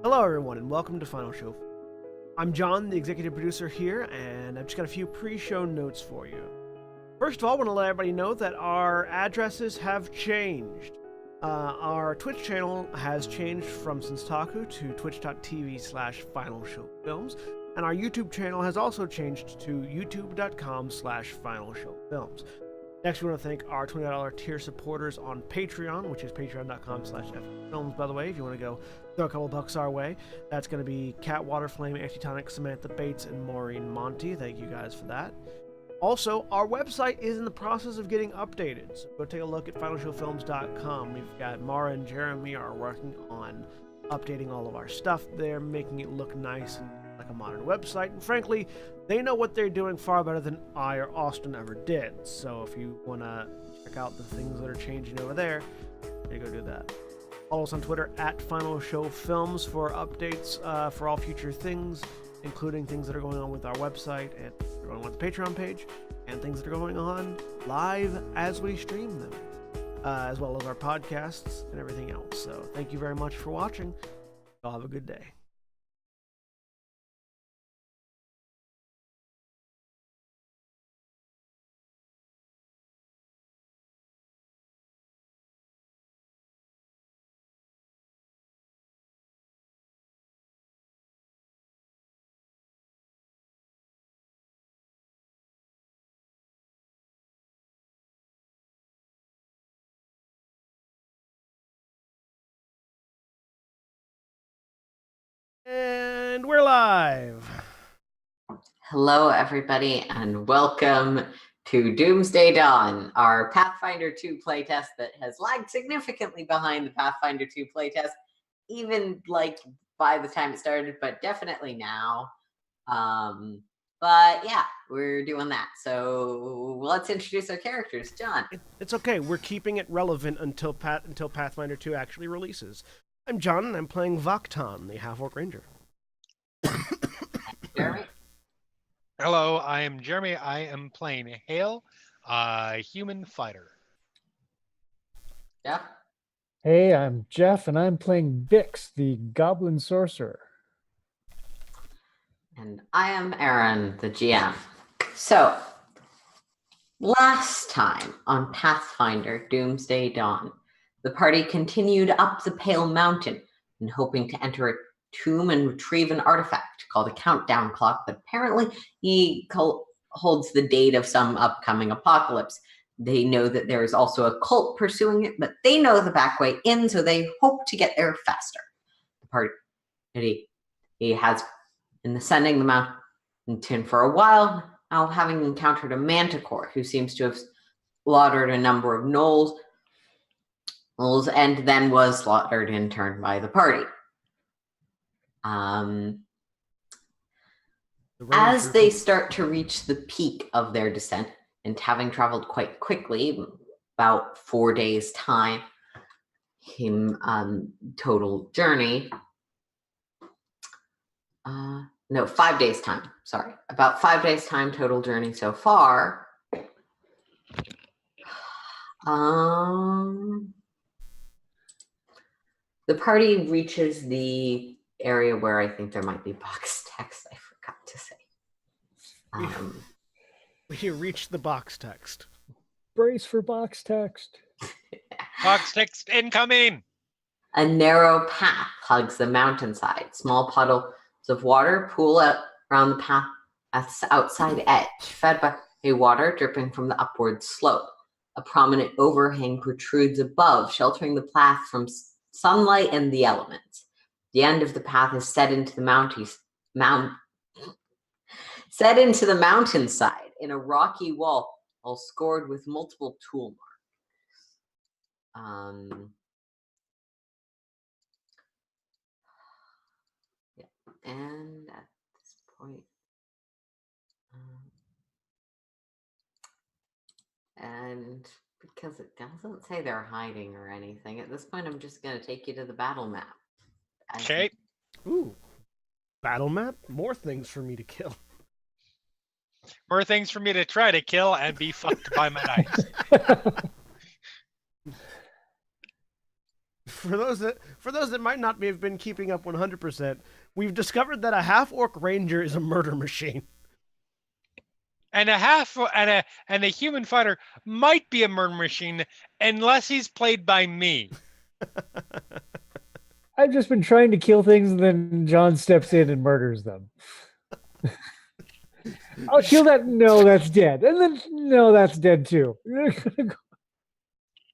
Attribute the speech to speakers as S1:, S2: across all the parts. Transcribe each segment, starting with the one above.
S1: Hello, everyone, and welcome to Final Show. I'm John, the executive producer here, and I've just got a few pre-show notes for you. First of all, I want to let everybody know that our addresses have changed. Our Twitch channel has changed from Senstaku to twitch.tv/FinalShowFilms, and our YouTube channel has also changed to youtube.com/FinalShowFilms. Next, we want to thank our $20 tier supporters on Patreon, which is patreon.com/FFilms, by the way, if you want to go throw a couple bucks our way. That's going to be Cat, Waterflame, Antitonic, Samantha Bates, and Maureen Montee. Thank you guys for that. Also, our website is in the process of getting updated, so go take a look at finalshowfilms.com. We've got Mara and Jeremy are working on updating all of our stuff there, making it look nice and like a modern website, and frankly, they know what they're doing far better than I or Austin ever did. So if you want to check out the things that are changing over there, you go do that. Follow us on Twitter at Final Show Films for updates for all future things, including things that are going on with our website and going on with the Patreon page, and things that are going on live as we stream them, as well as our podcasts and everything else. So thank you very much for watching. Y'all have a good day. And we're live.
S2: Hello, everybody, and welcome to Doomsday Dawn, our Pathfinder 2 playtest that has lagged significantly behind the Pathfinder 2 playtest, even like by the time it started, but definitely now. But yeah, we're doing that. So let's introduce our characters. John.
S1: It's okay. We're keeping it relevant until Pathfinder 2 actually releases. I'm John, and I'm playing Vaktan, the half-orc ranger.
S2: Jeremy.
S3: Hello, I am Jeremy. I am playing Hale, human fighter.
S2: Jeff.
S4: Hey, I'm Jeff, and I'm playing Vix, the goblin sorcerer.
S2: And I am Aaron, the GM. So, last time on Pathfinder Doomsday Dawn, the party continued up the Pale Mountain and hoping to enter a tomb and retrieve an artifact called a countdown clock, but apparently he holds the date of some upcoming apocalypse. They know that there is also a cult pursuing it, but they know the back way in, so they hope to get there faster. The party he has been ascending the mountain for a while, now having encountered a manticore who seems to have slaughtered a number of gnolls and then was slaughtered in turn by the party. As they start to reach the peak of their descent, and having traveled quite quickly, about 4 days' time, total journey. 5 days' time. Sorry, about 5 days' time total journey so far. The party reaches the area where I think there might be box text. I forgot to say.
S1: We reached the box text.
S4: Brace for box text.
S3: Box text incoming!
S2: A narrow path hugs the mountainside. Small puddles of water pool out around the path's outside edge, fed by water dripping from the upward slope. A prominent overhang protrudes above, sheltering the path from sunlight and the elements. The end of the path is set into the mountainside in a rocky wall, all scored with multiple tool marks. And at this point, and because it doesn't say they're hiding or anything, at this point, I'm just going to take you to the battle map.
S3: Okay.
S1: Ooh. Battle map? More things for me to kill.
S3: More things for me to try to kill and be fucked by my knife.
S1: for those that might not have been keeping up 100%, we've discovered that a half-orc ranger is a murder machine.
S3: And a human fighter might be a murder machine unless he's played by me.
S4: I've just been trying to kill things, and then John steps in and murders them. I'll kill that. No, that's dead. And then no, that's dead too.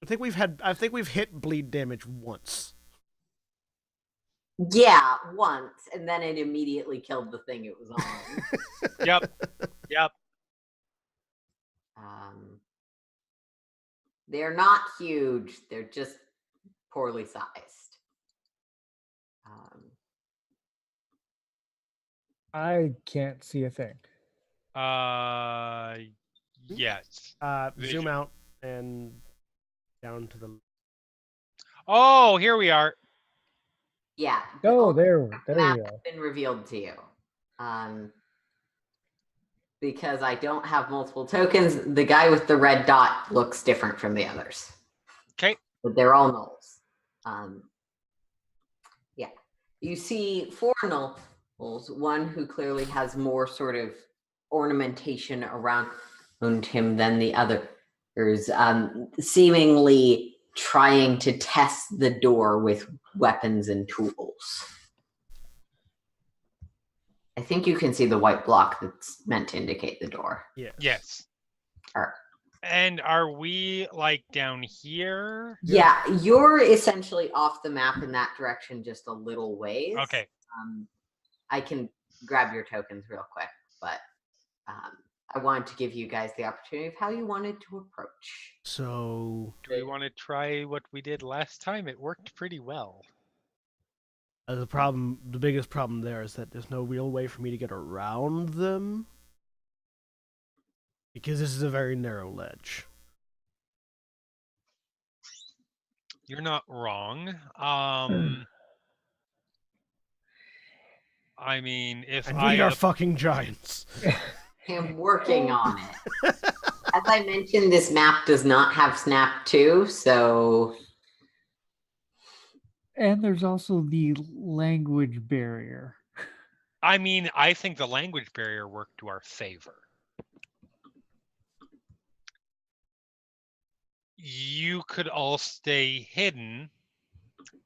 S1: I think we've hit bleed damage once.
S2: Yeah, once, and then it immediately killed the thing it was on.
S3: Yep.
S2: They're not huge. They're just poorly sized.
S4: I can't see a thing.
S3: Yes.
S1: Zoom out and down to the.
S3: Oh, here we are.
S2: Yeah.
S4: Oh, there we
S2: map
S4: are.
S2: has been revealed to you. Because I don't have multiple tokens, the guy with the red dot looks different from the others.
S3: Okay.
S2: But they're all gnolls. Yeah. You see 4 gnolls, one who clearly has more sort of ornamentation around him than the others, seemingly trying to test the door with weapons and tools. I think you can see the white block that's meant to indicate the door.
S3: Yes.
S2: Or,
S3: And are we like down here?
S2: yeah, you're essentially off the map in that direction just a little ways.
S3: Okay.
S2: I can grab your tokens real quick, but I wanted to give you guys the opportunity of how you wanted to approach.
S1: So,
S3: Do we want to try what we did last time? It worked pretty well.
S1: the biggest problem there is that there's no real way for me to get around them. Because this is a very narrow ledge.
S3: You're not wrong. I mean, if
S1: And we are fucking giants.
S2: I'm working on it. As I mentioned, this map does not have Snap 2, so...
S4: And there's also the language barrier.
S3: I mean, I think the language barrier worked to our favor. You could all stay hidden.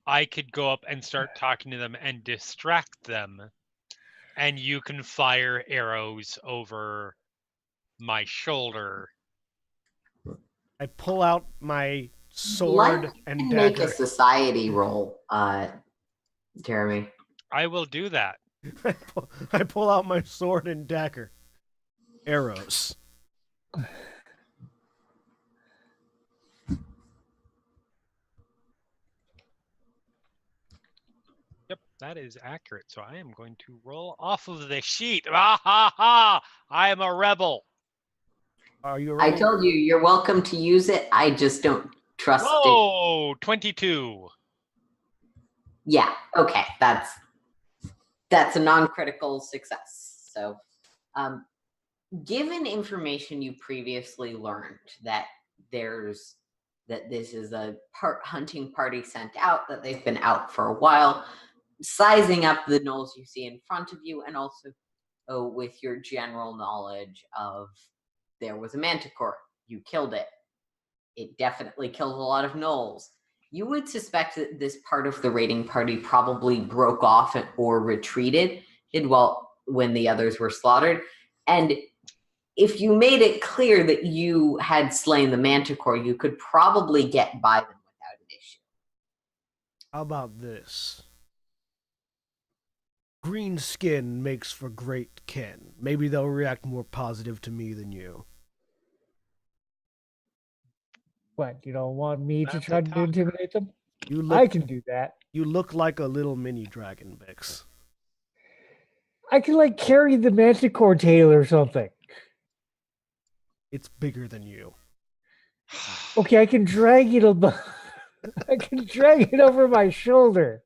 S3: I could go up and start talking to them and distract them. And you can fire arrows over my shoulder.
S1: I pull out my sword and dagger.
S2: Make a society roll, Jeremy.
S3: I will do that.
S1: I pull out my sword and dagger. Arrows.
S3: Yep, that is accurate. So I am going to roll off of the sheet. Ah ha ha! I am a rebel.
S1: Are you?
S2: I told you, you're welcome to use it. I just don't trust it.
S3: Whoa, 22.
S2: Yeah, okay, that's a non-critical success. So, given information you previously learned that this is a hunting party sent out, that they've been out for a while, sizing up the gnolls you see in front of you, and also with your general knowledge of there was a manticore, you killed it. It definitely killed a lot of gnolls. You would suspect that this part of the raiding party probably broke off or retreated when the others were slaughtered. And if you made it clear that you had slain the manticore, you could probably get by them without an issue.
S1: How about this? Green skin makes for great kin. Maybe they'll react more positive to me than you.
S4: What, you don't want me to
S3: That's
S4: try
S3: a
S4: to
S3: talker.
S4: intimidate them?
S1: You
S4: I can do that.
S1: You look like a little mini dragon, Bix.
S4: I can like carry the manticore tail or something.
S1: It's bigger than you.
S4: Okay, I can drag it I can drag it over my shoulder.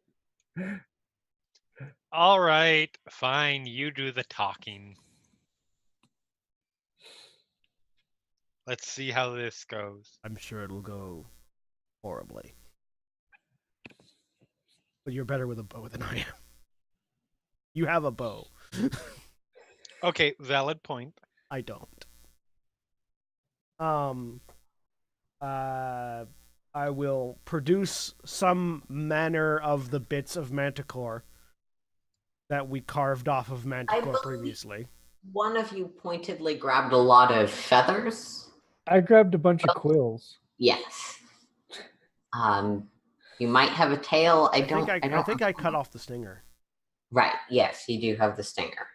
S3: All right, fine. You do the talking. Let's see how this goes.
S1: I'm sure it'll go horribly. But you're better with a bow than I am. You have a bow.
S3: Okay, valid point.
S1: I don't. I will produce some manner of the bits of Manticore that we carved off of Manticore previously.
S2: One of you pointedly grabbed a lot of feathers.
S4: I grabbed a bunch of quills.
S2: Yes. You might have a tail. I
S1: think I cut off the stinger.
S2: Right. Yes, you do have the stinger.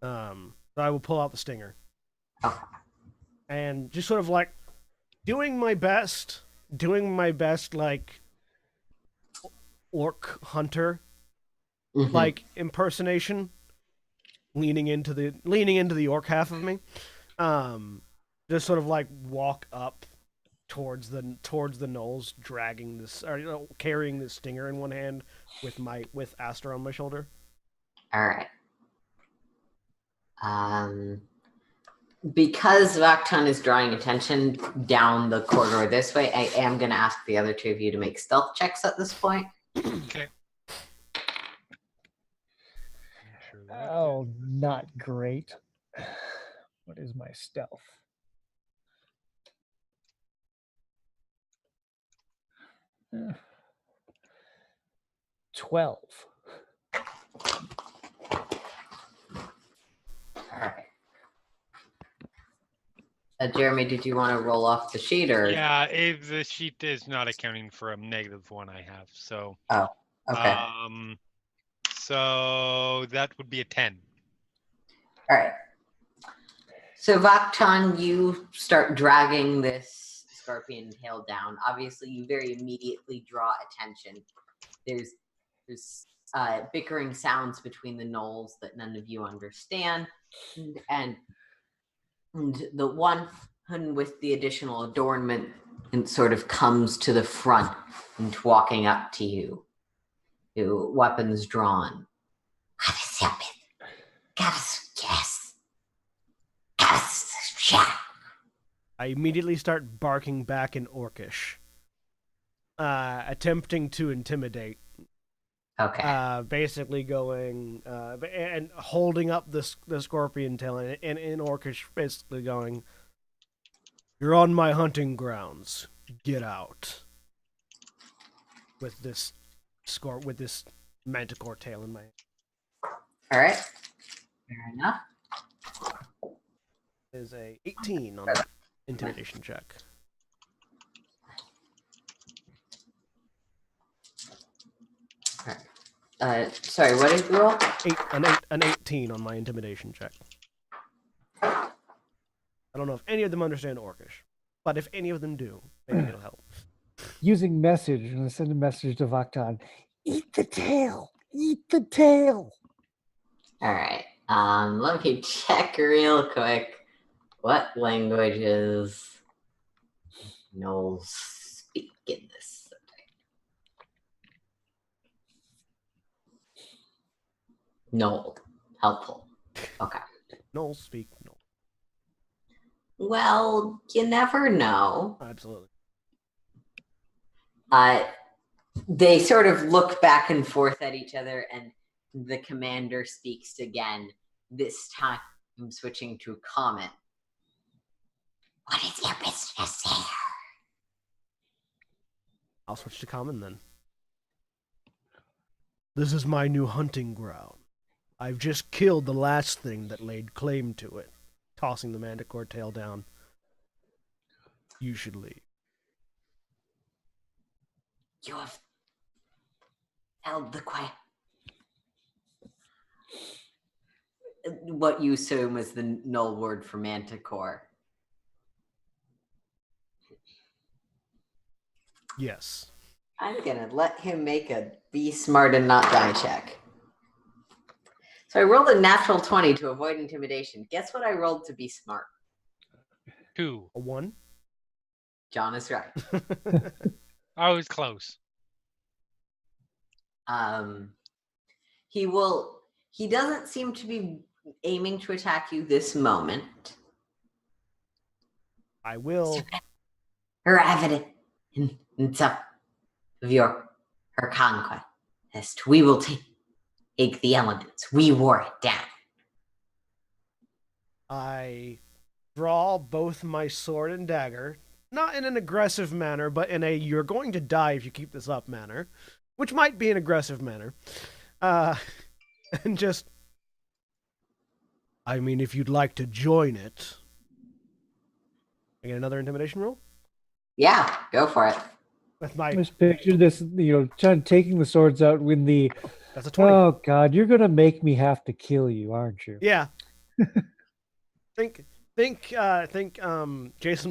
S1: So I will pull out the stinger.
S2: Okay.
S1: And just sort of like doing my best like orc hunter like impersonation, leaning into the orc half of me. Just sort of like walk up towards the knolls, dragging this, or carrying this stinger in one hand with Aster on my shoulder.
S2: All right. Because Vaktan is drawing attention down the corridor this way, I am going to ask the other two of you to make stealth checks at this point.
S3: Okay.
S4: Oh, not great. What is my stealth? Uh, 12.
S2: All right. Jeremy, did you want to roll off the sheet or?
S3: Yeah, the sheet is not accounting for a -1 I have. So.
S2: Oh, okay.
S3: So that would be a 10.
S2: All right. So Vaktan, you start dragging this scorpion tail down. Obviously, you very immediately draw attention. There's bickering sounds between the gnolls that none of you understand, and the one with the additional adornment and sort of comes to the front and walking up to you, weapons drawn.
S1: I immediately start barking back in Orcish, attempting to intimidate.
S2: Okay.
S1: Basically going and holding up the scorpion tail and in Orcish, basically going, "You're on my hunting grounds. Get out." With this manticore tail in my hand.
S2: All right. Fair enough.
S1: Is a 18 on the intimidation check.
S2: Sorry, what did you roll?
S1: An 18 on my intimidation check. I don't know if any of them understand Orcish, but if any of them do, maybe it'll help.
S4: Using message, I'm going to send a message to Vaktan. Eat the tail! Eat the tail!
S2: All right. Let me check real quick what languages gnolls speak in this. Gnoll. Helpful. Okay.
S1: Gnolls speak Gnoll.
S2: Well, you never know.
S1: Absolutely.
S2: They sort of look back and forth at each other, and the commander speaks again. This time, I'm switching to comment. What is your business here?
S1: I'll switch to common then. This is my new hunting ground. I've just killed the last thing that laid claim to it, tossing the manticore tail down. You should leave.
S2: You have held the quiet. What you assume is the null word for manticore.
S1: Yes.
S2: I'm gonna let him make a be smart and not die check. So I rolled a natural 20 to avoid intimidation. Guess what I rolled to be smart?
S3: 2.
S1: A 1?
S2: John is right.
S3: I was close.
S2: He doesn't seem to be aiming to attack you this moment.
S1: I will.
S2: Her evidence in some of her conquest Amethyst, we will take the elements. We wore it down.
S1: I draw both my sword and dagger, not in an aggressive manner, but in a "you're going to die if you keep this up" manner, which might be an aggressive manner. And just, I mean, if you'd like to join it. I get another intimidation roll?
S2: Yeah, go for it.
S1: With
S4: I
S1: my,
S4: just picture this, taking the swords out when
S1: that's a 20.
S4: oh God, you're gonna make me have to kill you, aren't you?
S1: Yeah. think Jason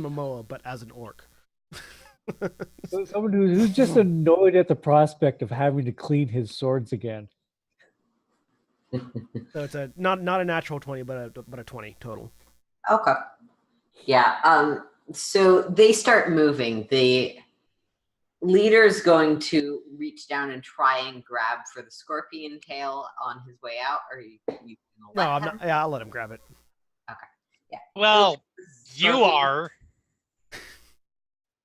S1: Momoa, but as an orc.
S4: So someone who's just annoyed at the prospect of having to clean his swords again.
S1: So it's not a natural 20, but a 20 total.
S2: Okay. Yeah. So they start moving. The leader's going to reach down and try and grab for the scorpion tail on his way out, or you gonna
S1: No,
S2: let
S1: I'm
S2: him?
S1: not. Yeah, I'll let him grab it.
S2: Okay. Yeah.
S3: Well, you
S2: Scorpion-
S3: are.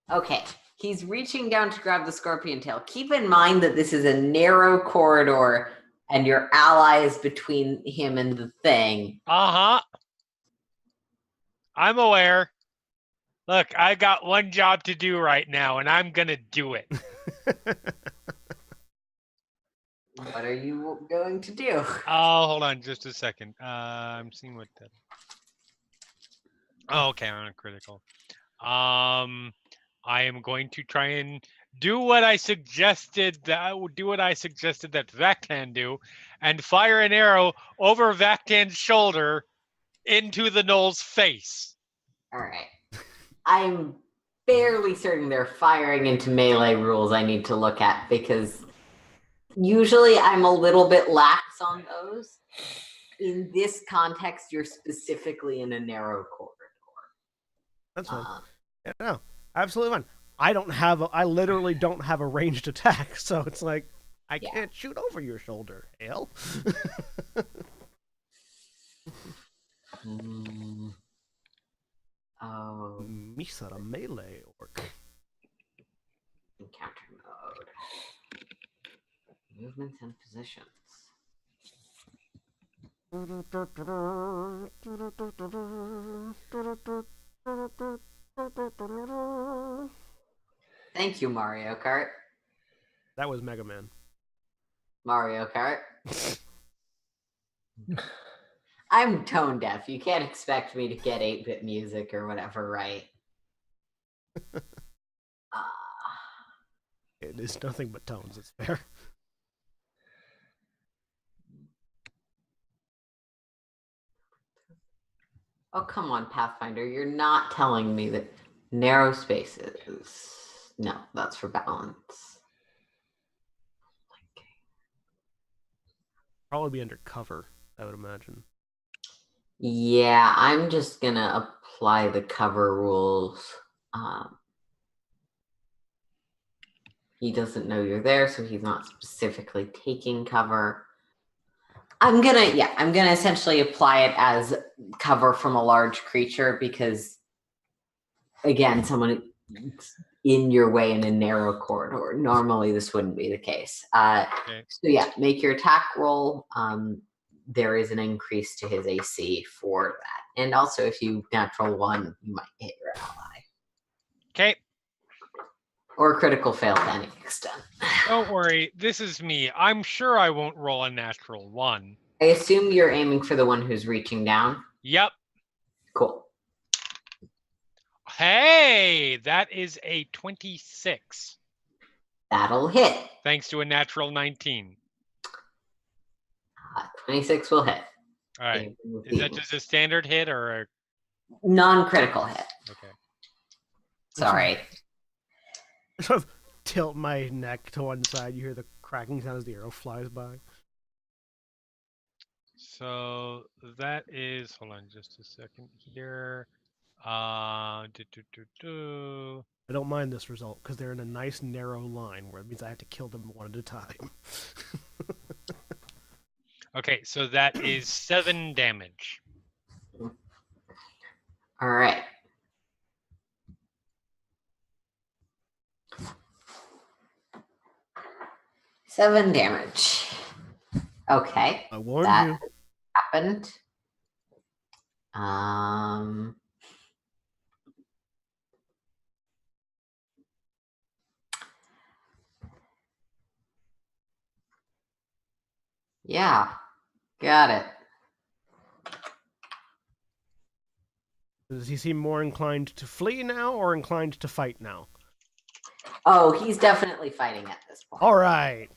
S2: Okay. He's reaching down to grab the scorpion tail. Keep in mind that this is a narrow corridor and your ally is between him and the thing.
S3: Uh-huh. I'm aware. Look, I got one job to do right now, and I'm gonna do it.
S2: What are you going to do?
S3: Oh, hold on just a second. I'm seeing what that. Oh, okay, I'm on a critical. I am going to try and do what I suggested that Vactan do, and fire an arrow over Vactan's shoulder into the gnoll's face.
S2: All right. I'm fairly certain they're firing into melee rules I need to look at because usually I'm a little bit lax on those. In this context, you're specifically in a narrow corridor.
S1: That's fine. Yeah, no, absolutely fine. I literally don't have a ranged attack, so it's like I can't shoot over your shoulder. Hell.
S2: Oh.
S1: Misa, a melee orc.
S2: Encounter mode. Movements and positions. Thank you, Mario Kart.
S1: That was Mega Man.
S2: Mario Kart. I'm tone deaf. You can't expect me to get 8-bit music or whatever, right?
S1: It is nothing but tones. It's fair.
S2: Oh, come on, Pathfinder. You're not telling me that narrow spaces. No, that's for balance.
S1: Probably be under cover, I would imagine.
S2: Yeah, I'm just gonna apply the cover rules. He doesn't know you're there, so he's not specifically taking cover. I'm gonna essentially apply it as cover from a large creature because, again, someone in your way in a narrow corridor. Normally, this wouldn't be the case.
S3: Okay.
S2: So yeah, make your attack roll. There is an increase to his AC for that, and also if you natural 1, you might hit your ally.
S3: Okay.
S2: Or critical fail to any extent.
S3: Don't worry, this is me. I'm sure I won't roll a natural 1.
S2: I assume you're aiming for the one who's reaching down.
S3: Yep.
S2: Cool.
S3: Hey, that is a 26.
S2: That'll hit.
S3: Thanks to a natural 19.
S2: 26 will hit.
S3: All right. Is that just a standard hit or a...
S2: Non-critical hit?
S3: Okay.
S2: Sorry.
S1: Sort of tilt my neck to one side. You hear the cracking sound as the arrow flies by.
S3: So that is, hold on just a second here.
S1: I don't mind this result because they're in a nice narrow line where it means I have to kill them one at a time.
S3: Okay, so that is 7 damage.
S2: All right. 7 damage. Okay.
S1: I warned
S2: that
S1: you.
S2: happened. Yeah, got it.
S1: Does he seem more inclined to flee now or inclined to fight now?
S2: Oh, he's definitely fighting at this point.
S1: All right.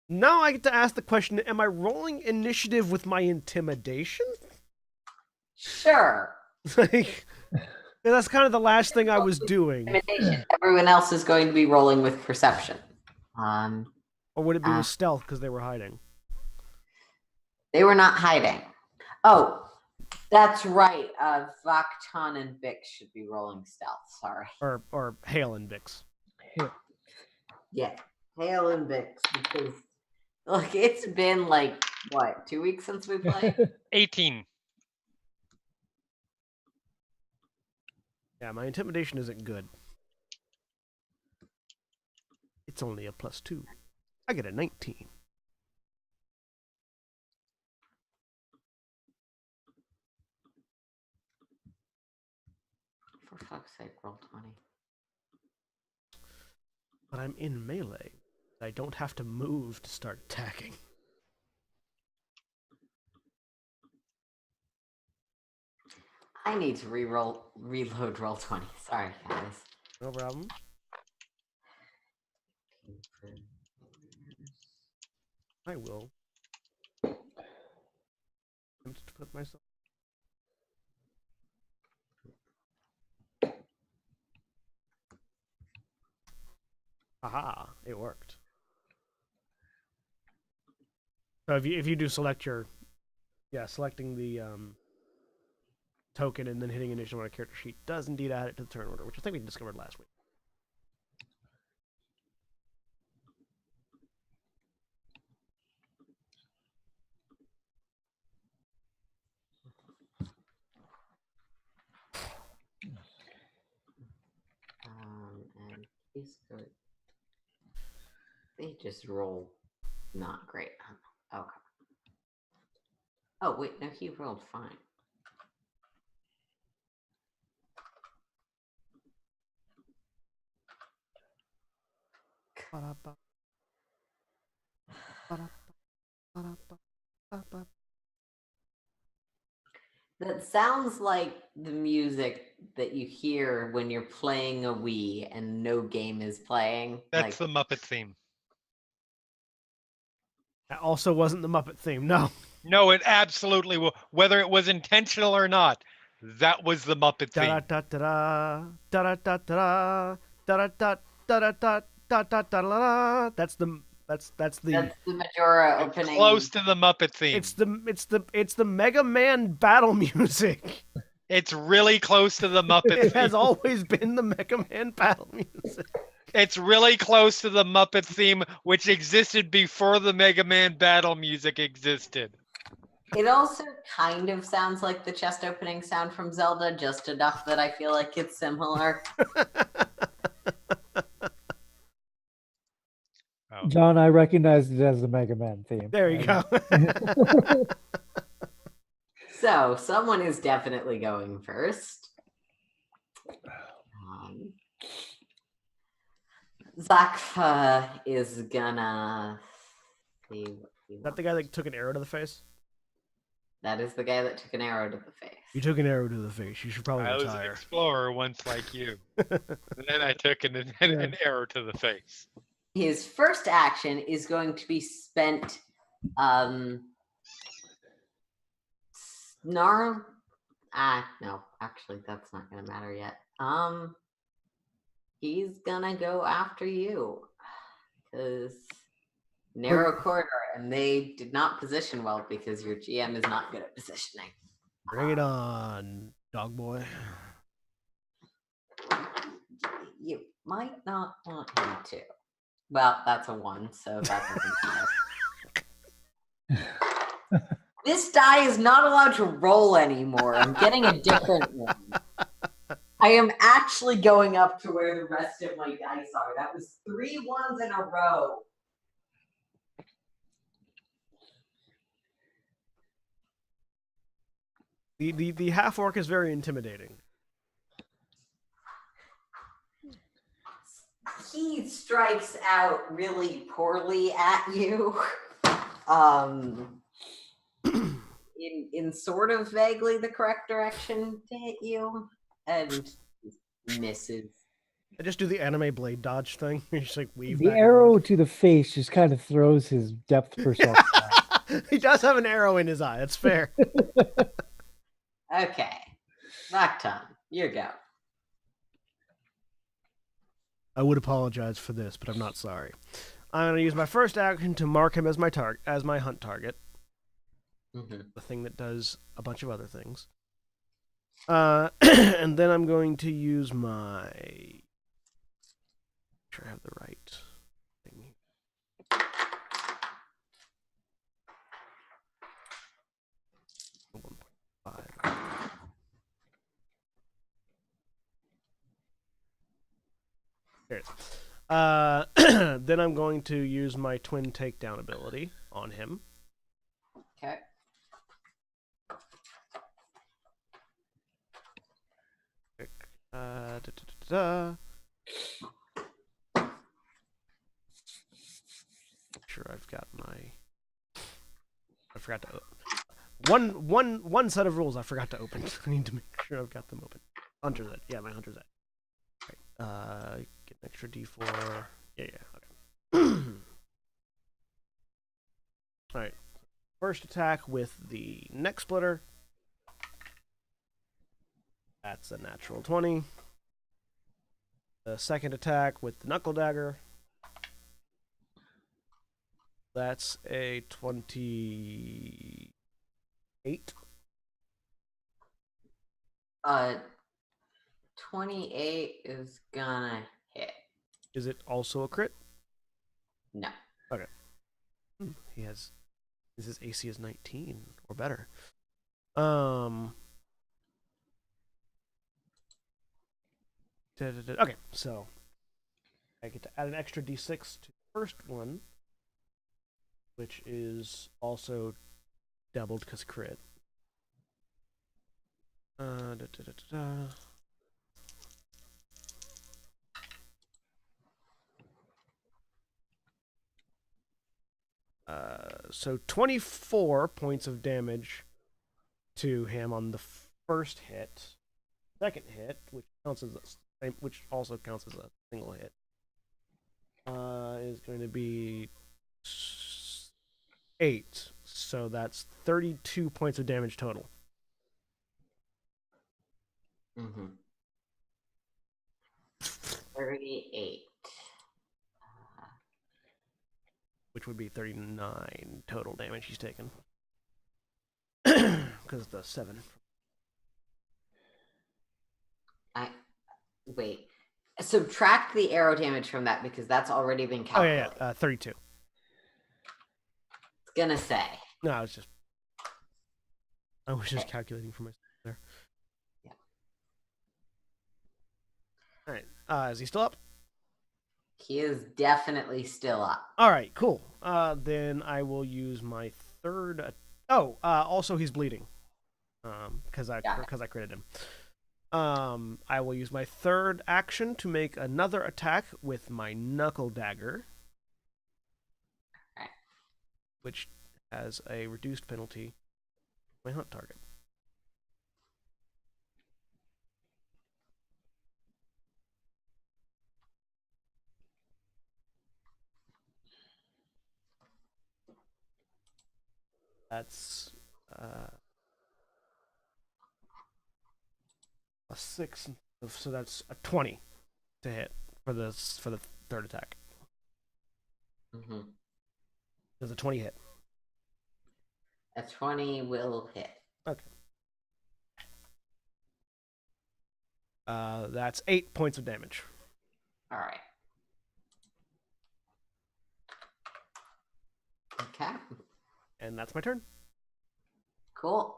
S1: Now I get to ask the question, am I rolling initiative with my intimidation?
S2: Sure.
S1: Like, that's kind of the last thing I was doing.
S2: Intimidation. Everyone else is going to be rolling with perception.
S1: Or would it be with stealth because they were hiding?
S2: They were not hiding. Oh, that's right. Vaktan and Vix should be rolling stealth. Sorry.
S1: Or Hale and Vix.
S2: Yeah, Hale and Vix, because look, it's been like what, 2 weeks since we played.
S3: 18.
S1: Yeah, my intimidation isn't good. It's only a +2. I get a 19.
S2: For fuck's sake, roll 20.
S1: But I'm in melee. I don't have to move to start attacking.
S2: I need to reload roll 20. Sorry, guys.
S1: No problem. I will attempt to put myself. Aha! It worked. So if you do select your, selecting the token and then hitting initiative on a character sheet does indeed add it to the turn order, which I think we discovered last week.
S2: And he's good. They just roll not great. Okay. Oh wait, no, he rolled fine. That sounds like the music that you hear when you're playing a Wii and no game is playing.
S3: That's the Muppet theme.
S1: That also wasn't the Muppet theme, no.
S3: No, it absolutely will. Whether it was intentional or not, that was the Muppet theme.
S1: That's the
S2: Majora opening.
S3: Close to the Muppet theme.
S1: It's the Mega Man battle music.
S3: It's really close to the Muppet theme.
S1: It has always been the Mega Man battle music.
S3: It's really close to the Muppet theme, which existed before the Mega Man battle music existed.
S2: It also kind of sounds like the chest opening sound from Zelda, just enough that I feel like it's similar.
S3: Oh.
S4: John, I recognized it as the Mega Man theme.
S1: There you go.
S2: So, someone is definitely going first. Zakfa is gonna see what he
S1: Is that the guy that took an arrow to the face?
S2: That is the guy that took an arrow to the face.
S1: You took an arrow to the face. You should probably
S3: I was an
S1: retire.
S3: explorer once like you. And then I took an arrow to the face.
S2: His first action is going to be spent no, actually that's not gonna matter yet. He's gonna go after you because narrow corridor, and they did not position well because your GM is not good at positioning.
S1: Bring it on, dog boy.
S2: You might not want him to. Well, that's a 1, so that doesn't matter. This die is not allowed to roll anymore. I'm getting a different one. I am actually going up to where the rest of my dice are. That was 3 1s in a row.
S1: The half orc is very intimidating.
S2: He strikes out really poorly at you. In sort of vaguely the correct direction to hit you, and misses.
S1: I just do the anime blade dodge thing. You just like weave
S4: The
S1: back and
S4: arrow to the face just kind of throws his depth perception.
S1: forth. He does have an arrow in his eye. That's fair.
S2: Okay. Nocton, you go.
S1: I would apologize for this, but I'm not sorry. I'm going to use my first action to mark him as my hunt target.
S2: Mm-hmm.
S1: The thing that does a bunch of other things. And then I'm going to use my. Make sure I have the right thing. There it is. Then I'm going to use my twin takedown ability on him.
S2: Okay.
S1: Make sure I've got my. I forgot to open. One set of rules I forgot to open. I need to make sure I've got them open. Hunter's Ed. Yeah, my Hunter's Ed. Right. Get an extra D4. Yeah, okay. Alright. First attack with the neck splitter. That's a natural 20. The second attack with the knuckle dagger. That's a 28.
S2: 28 is gonna hit.
S1: Is it also a crit?
S2: No.
S1: Okay. His AC is 19 or better. Okay, so I get to add an extra D6 to the first one, which is also doubled because crit. So 24 points of damage to him on the first hit. Second hit, which also counts as a single hit, is going to be 8. So that's 32 points of damage total.
S2: Mm-hmm. 38.
S1: Which would be 39 total damage he's taken. Because the 7.
S2: Wait. Subtract the arrow damage from that because that's already been
S1: Oh,
S2: calculated.
S1: yeah. 32.
S2: It's gonna say.
S1: No, I was just calculating for myself there.
S2: Yeah.
S1: All right. Is he still up?
S2: He is definitely still up.
S1: All right, cool. Then I will use my third. Also he's bleeding. Because I critted him. I will use my third action to make another attack with my knuckle dagger,
S2: right,
S1: which has a reduced penalty. My hunt target. That's a 6, so that's a 20 to hit for the third attack.
S2: Mm-hmm.
S1: Does a 20 hit?
S2: A 20 will hit.
S1: Okay. That's 8 points of damage.
S2: All right. Okay.
S1: And that's my turn.
S2: Cool.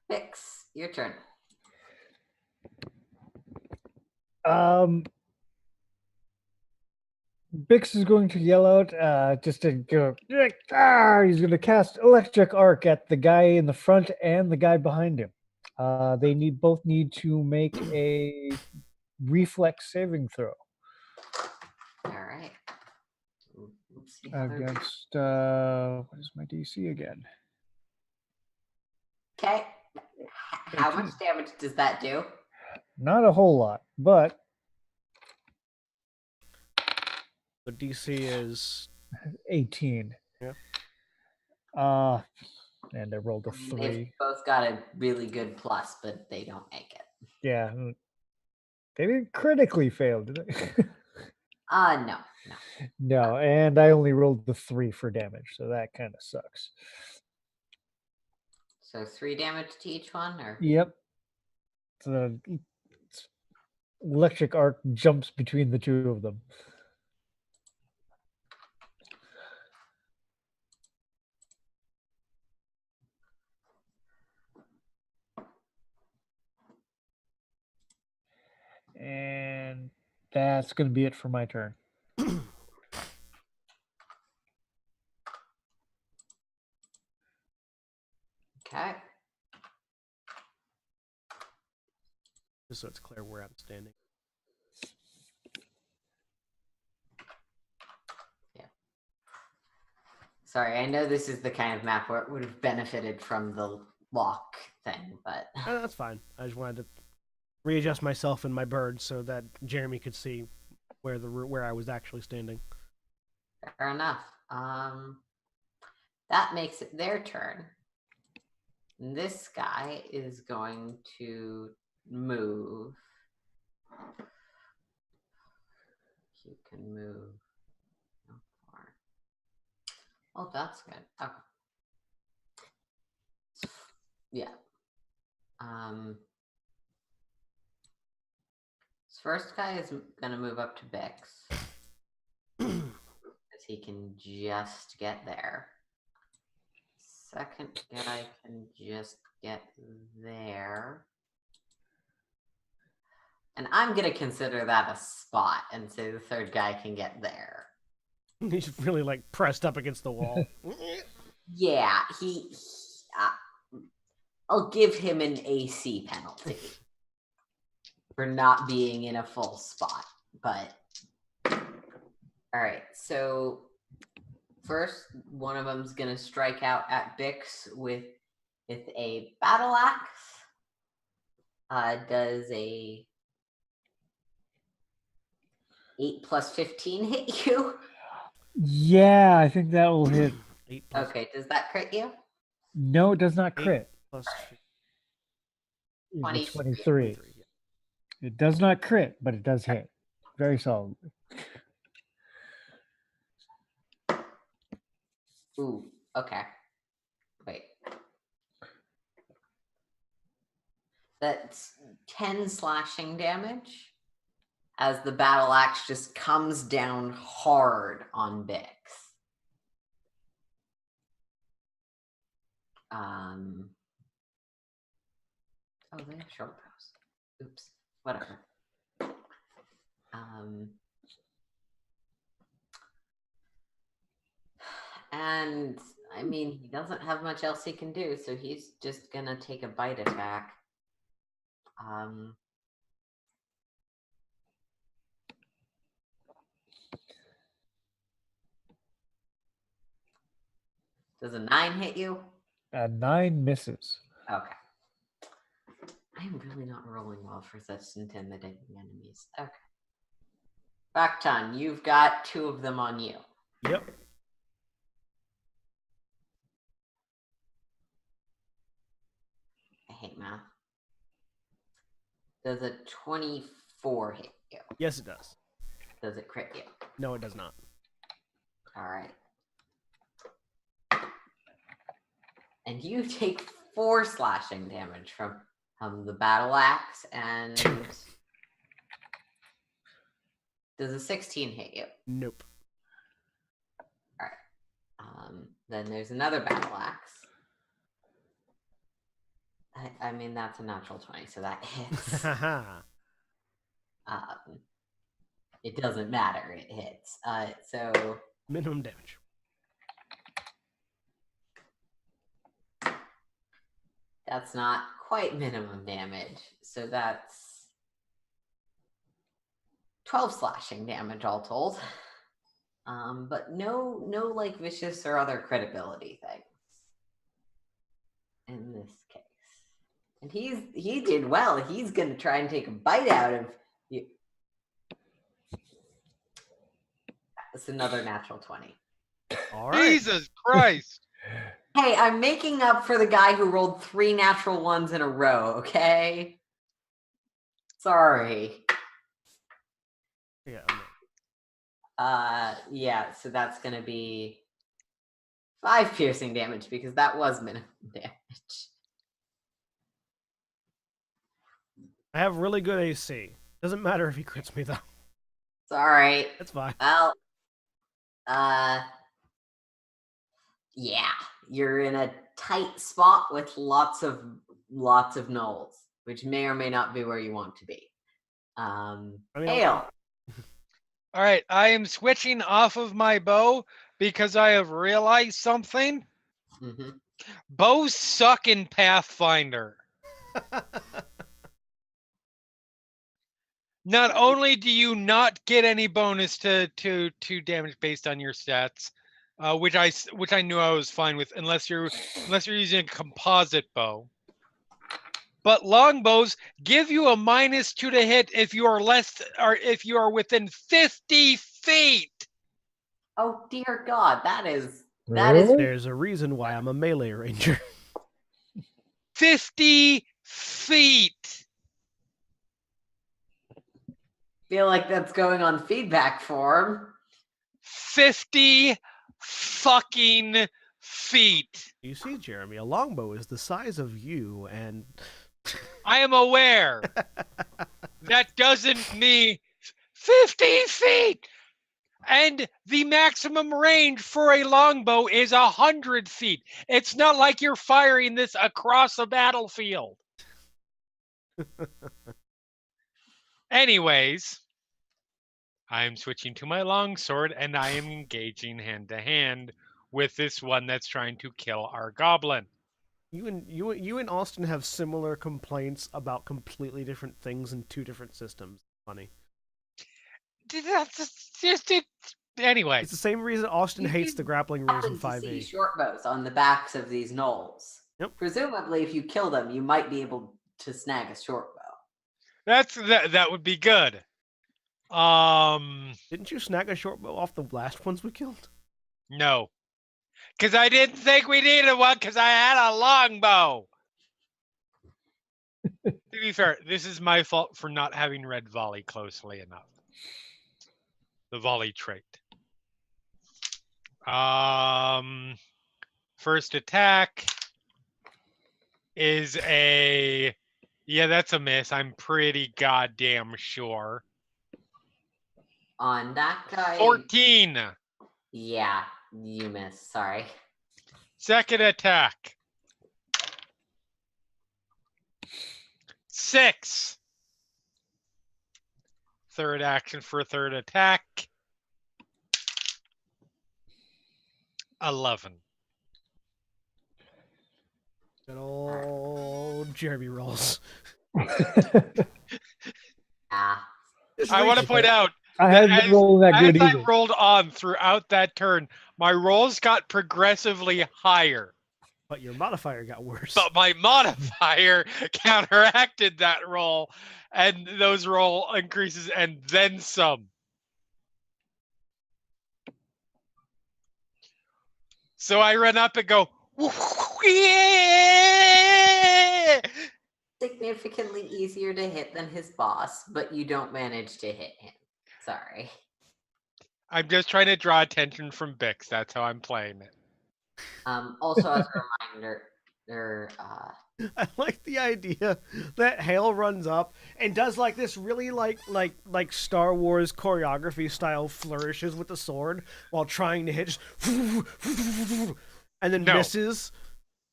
S2: Fix, your turn.
S4: Bix is going to yell out just to go. He's going to cast electric arc at the guy in the front and the guy behind him. They both need to make a reflex saving throw
S2: All right. Let's see how they're doing.
S4: against what is my DC again?
S2: Okay. How
S4: 18.
S2: much damage does that do?
S4: Not a whole lot, but
S1: The DC is
S4: 18.
S1: Yeah.
S4: And I rolled a
S2: They've
S4: 3.
S2: both got a really good plus, but they don't make it.
S4: Yeah. They didn't critically fail, did they?
S2: No.
S4: No, and I only rolled the 3 for damage, so that kind of sucks.
S2: So 3 damage to each one, or
S4: Yep. The electric arc jumps between the two of them. And that's going to be it for my turn.
S2: okay.
S1: just so it's clear where I'm standing.
S2: Sorry, I know this is the kind of map where it would have benefited from the lock thing, but
S1: That's fine. I just wanted to readjust myself and my bird so that Jeremy could see where I was actually standing.
S2: fair enough. That makes it their turn. This guy is going to move. He can move. How far? Oh, that's good. Okay. Yeah. This first guy is gonna move up to Bix. Because he can just get there. Second guy can just get there. And I'm gonna consider that a spot and say the third guy can get there.
S1: He's really like pressed up against the wall.
S2: Yeah, I'll give him an AC penalty for not being in a full spot. But all right, so first one of them's gonna strike out at Bix with a battle axe. Does a 8 plus 15 hit you?
S4: Yeah, I think that will hit.
S1: 8 plus
S2: Okay, does that crit you?
S4: No, it does not
S1: 8
S4: crit.
S1: plus
S4: It's
S2: 23.
S4: 23.
S1: 23. Yeah.
S4: It does not crit, but it does hit. Very solid.
S2: Ooh, okay. Wait. That's 10 slashing damage as the battle axe just comes down hard on Bix. Oh, they have short bows. Oops. Whatever. And I mean, he doesn't have much else he can do, so he's just gonna take a bite attack. Does a 9 hit you?
S4: 9 misses.
S2: Okay. I'm really not rolling well for such intimidating enemies. Okay. Baktan, you've got 2 of them on you.
S1: Yep.
S2: I hate math. Does a 24 hit you?
S1: Yes, it does.
S2: Does it crit you?
S1: No, it does not.
S2: All right. And you take 4 slashing damage from the battle axe, and does a 16 hit you?
S1: Nope.
S2: All right. Then there's another battle axe. I mean, that's a natural 20, so that hits. It doesn't matter. It hits. So
S1: Minimum damage.
S2: that's not quite minimum damage. So that's 12 slashing damage all told. But no like vicious or other credibility things in this case. And he did well. He's gonna try and take a bite out of you. That's another natural 20.
S1: All right.
S3: Jesus Christ.
S2: Hey, I'm making up for the guy who rolled 3 natural ones in a row, okay? Sorry.
S1: Yeah.
S2: Yeah, so that's gonna be 5 piercing damage because that was minimum damage.
S1: I have really good AC. Doesn't matter if he crits me though.
S2: Sorry.
S1: That's fine.
S2: Well, yeah, you're in a tight spot with lots of knolls, which may or may not be where you want to be. Hail.
S3: All right, I am switching off of my bow because I have realized something.
S2: Mm-hmm.
S3: Bows suck in Pathfinder. Not only do you not get any bonus to damage based on your stats, which I knew I was fine with, unless you're using a composite bow. But longbows give you a -2 to hit if you are within 50 feet.
S2: Oh dear God, that is
S1: There's a reason why I'm a melee ranger.
S3: 50 feet.
S2: feel like that's going on feedback form.
S3: 50 fucking feet.
S1: You see, Jeremy, a longbow is the size of you, and
S3: I am aware. That doesn't mean 50 feet. And the maximum range for a longbow is 100 feet. It's not like you're firing this across a battlefield. Anyways, I'm switching to my longsword and I am engaging hand to hand with this one that's trying to kill our goblin.
S1: You and Austin have similar complaints about completely different things in 2 different systems. Funny.
S3: That's just it. Anyway,
S1: It's the same reason Austin hates the grappling rules in
S2: Happen to see
S1: 5e.
S2: short bows on the backs of these knolls.
S1: Yep.
S2: Presumably, if you kill them, you might be able to snag a short bow.
S3: that would be good.
S1: Didn't you snag a short bow off the last ones we killed?
S3: No. Because I didn't think we needed one because I had a longbow. To be fair, this is my fault for not having read volley closely enough. The volley trait. First attack is that's a miss. I'm pretty goddamn sure.
S2: On that guy.
S3: 14.
S2: Yeah, you missed. Sorry.
S3: Second attack. 6. Third action for a third attack. 11.
S1: Good old Jeremy rolls.
S2: Ah.
S3: I want to point out
S4: I hadn't been rolling that good
S3: as
S4: either.
S3: I rolled on throughout that turn, my rolls got progressively higher.
S1: But your modifier got worse.
S3: But my modifier counteracted that roll, and those roll increases and then some. So I run up and go, yeah!
S2: Significantly easier to hit than his boss, but you don't manage to hit him. Sorry.
S3: I'm just trying to draw attention from Bix. That's how I'm playing it.
S2: Also, as a reminder,
S1: I like the idea that Hale runs up and does like this really like Star Wars choreography style flourishes with the sword while trying to hit, and then misses,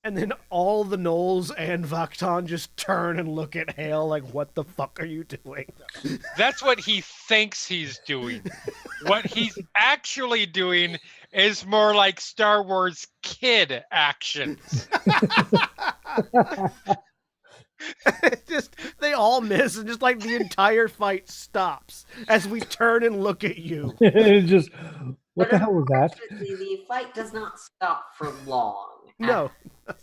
S1: And then all the gnolls and Vaktan just turn and look at Hale like, what the fuck are you doing?
S3: That's what he thinks he's doing. What he's actually doing is more like Star Wars kid actions.
S1: Just they all miss, and just like the entire fight stops as we turn and look at you.
S4: Just what the hell was that?
S2: Unfortunately, the fight does not stop for long.
S1: No.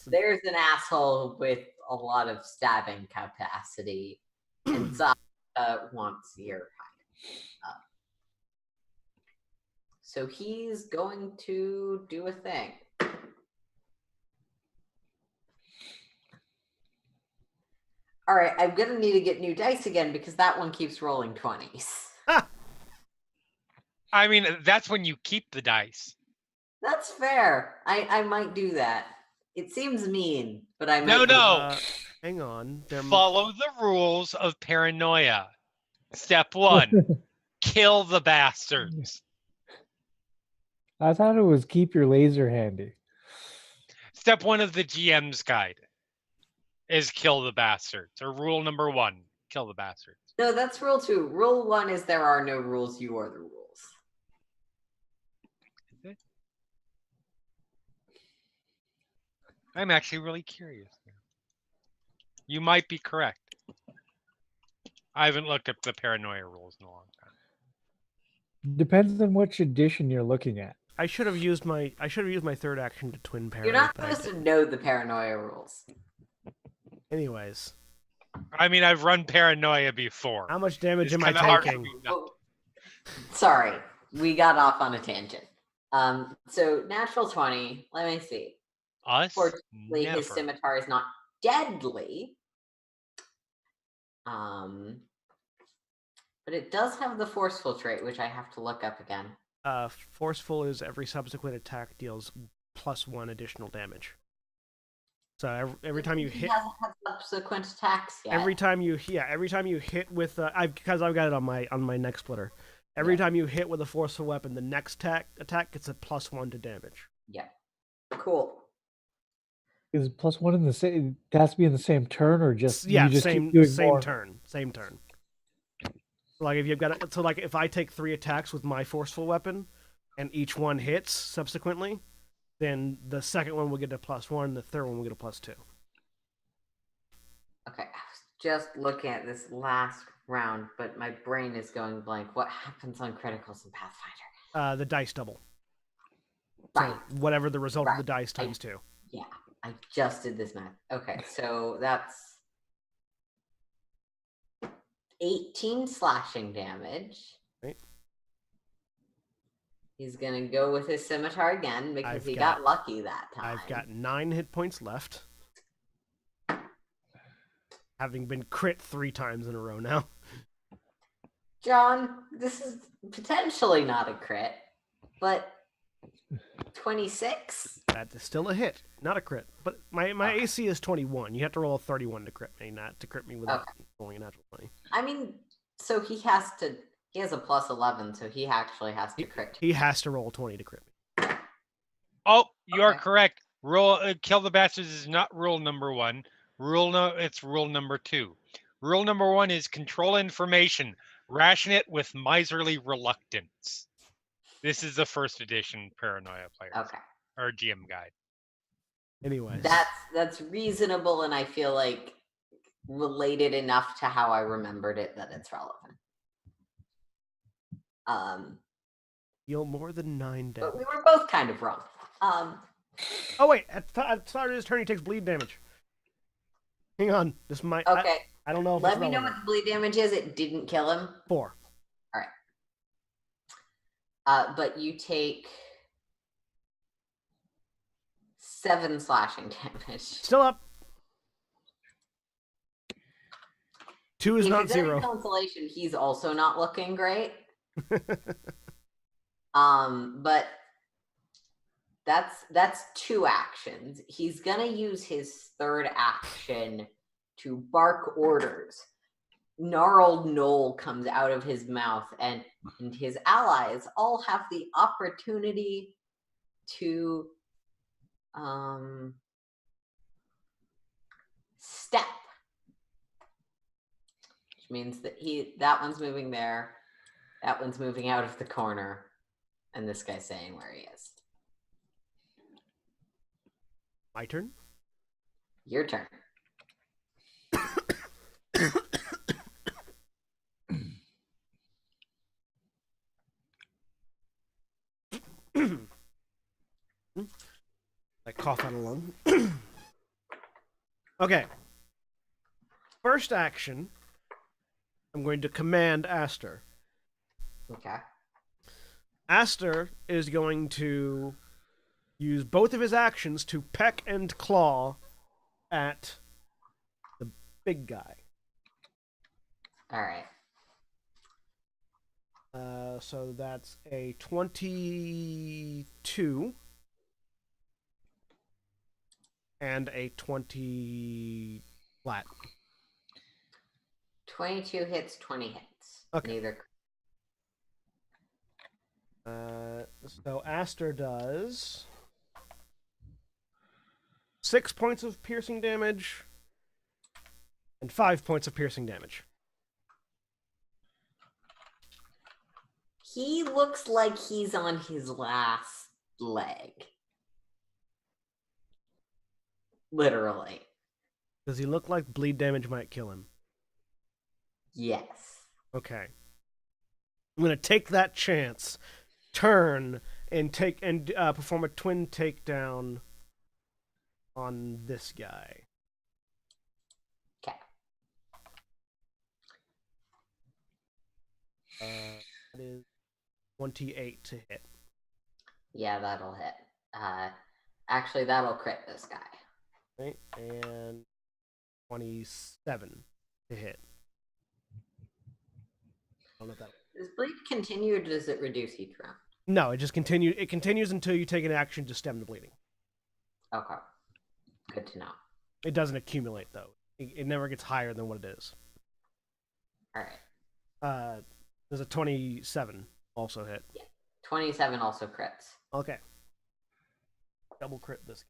S2: There's an asshole with a lot of stabbing capacity, and Zaka wants your hide. So he's going to do a thing. All right, I'm going to need to get new dice again because that one keeps rolling 20s.
S3: I mean, that's when you keep the dice.
S2: That's fair. I might do that. It seems mean, but I might.
S3: No,
S2: do
S3: no.
S1: Hang on.
S3: Follow the rules of paranoia. Step 1, kill the bastards.
S4: I thought it was keep your laser handy.
S3: Step 1 of the GM's guide is kill the bastards, or rule number 1, kill the bastards.
S2: No, that's rule 2. Rule 1 is there are no rules, you are the rules.
S3: I'm actually really curious now. You might be correct. I haven't looked up the paranoia rules in a long time.
S4: Depends on which edition you're looking at.
S1: I should have used my third action to twin parry.
S2: You're not supposed to know the paranoia rules.
S1: Anyways.
S3: I mean, I've run paranoia before.
S1: How much damage
S3: It's
S1: am I
S3: kinda hard for
S1: taking?
S3: me not-
S2: Sorry, we got off on a tangent. So natural 20. Let me see.
S3: Us?
S2: Fortunately, his
S3: Never.
S2: scimitar is not deadly. But it does have the forceful trait, which I have to look up again.
S1: Forceful is every subsequent attack deals +1 additional damage. So every time you
S2: He
S1: hit,
S2: hasn't had subsequent attacks yet.
S1: every time you hit with, because I've got it on my neck splitter. Every time you hit with a forceful weapon, the next attack gets a +1 to damage.
S2: Yeah. Cool.
S4: Is +1 in the same? It has to be in the same turn, or just
S1: Yeah,
S4: you just
S1: same
S4: keep doing more?
S1: turn. Like if you've got it, so like if I take 3 attacks with my forceful weapon, and each one hits subsequently, then the second one will get a +1, the third one will get a +2.
S2: Okay, I was just looking at this last round, but my brain is going blank. What happens on criticals in Pathfinder?
S1: The dice double.
S2: Right.
S1: So whatever the result of
S2: Right.
S1: the dice times 2.
S2: Yeah, I just did this math. Okay, so that's 18 slashing damage.
S1: Right.
S2: He's gonna go with his scimitar again because he got lucky that time.
S1: I've got 9 hit points left. Having been crit 3 times in a row now.
S2: John, this is potentially not a crit, but 26?
S1: That is still a hit, not a crit. But my AC is 21. You have to roll a 31 to crit me, not to crit me without rolling a natural 20.
S2: I mean, so he has a +11, so he actually has to crit.
S1: He has to roll 20 to crit me.
S3: Oh, you are correct. Kill the bastards is not rule number 1. It's rule number 2. Rule number 1 is control information. Ration it with miserly reluctance. This is the first edition paranoia players.
S2: Okay.
S3: Or GM guide.
S1: Anyways.
S2: That's reasonable, and I feel like related enough to how I remembered it that it's relevant.
S1: Deal more than 9 damage.
S2: But we were both kind of wrong.
S1: Oh wait, at the start of his turn he takes bleed damage. Hang on, this might.
S2: Okay.
S1: I don't know. If
S2: Let
S1: it's
S2: me know
S1: relevant.
S2: what the bleed damage is. It didn't kill him.
S1: 4.
S2: All right. But you take 7 slashing damage.
S1: Still up. 2 is
S2: If
S1: not
S2: it's any
S1: 0.
S2: consolation, he's also not looking great. But that's 2 actions. He's gonna use his third action to bark orders. Gnarled Knoll comes out of his mouth, and his allies all have the opportunity to step. Which means that that one's moving there, that one's moving out of the corner, and this guy's saying where he is.
S1: My turn.
S2: Your turn.
S1: I cough out a lung. Okay. First action, I'm going to command Aster.
S2: Okay.
S1: Aster is going to use both of his actions to peck and claw at the big guy.
S2: All right.
S1: So that's a 22 and a 20 flat.
S2: 22 hits, 20 hits.
S1: Okay.
S2: Neither.
S1: So Aster does 6 points of piercing damage and 5 points of piercing damage.
S2: He looks like he's on his last leg. Literally.
S1: Does he look like bleed damage might kill him?
S2: Yes.
S1: Okay. I'm gonna take that chance, turn, and perform a twin takedown on this guy.
S2: Okay.
S1: That is 28 to hit.
S2: Yeah, that'll hit. Actually, that'll crit this guy.
S1: Right, and 27 to hit. I don't know if that.
S2: Does bleed continue, or does it reduce each round?
S1: No, it just continues. It continues until you take an action to stem the bleeding.
S2: Okay. Good to know.
S1: It doesn't accumulate though. It never gets higher than what it is.
S2: All right.
S1: There's a 27 also hit.
S2: Yeah. 27 also crits.
S1: Okay. Double crit this.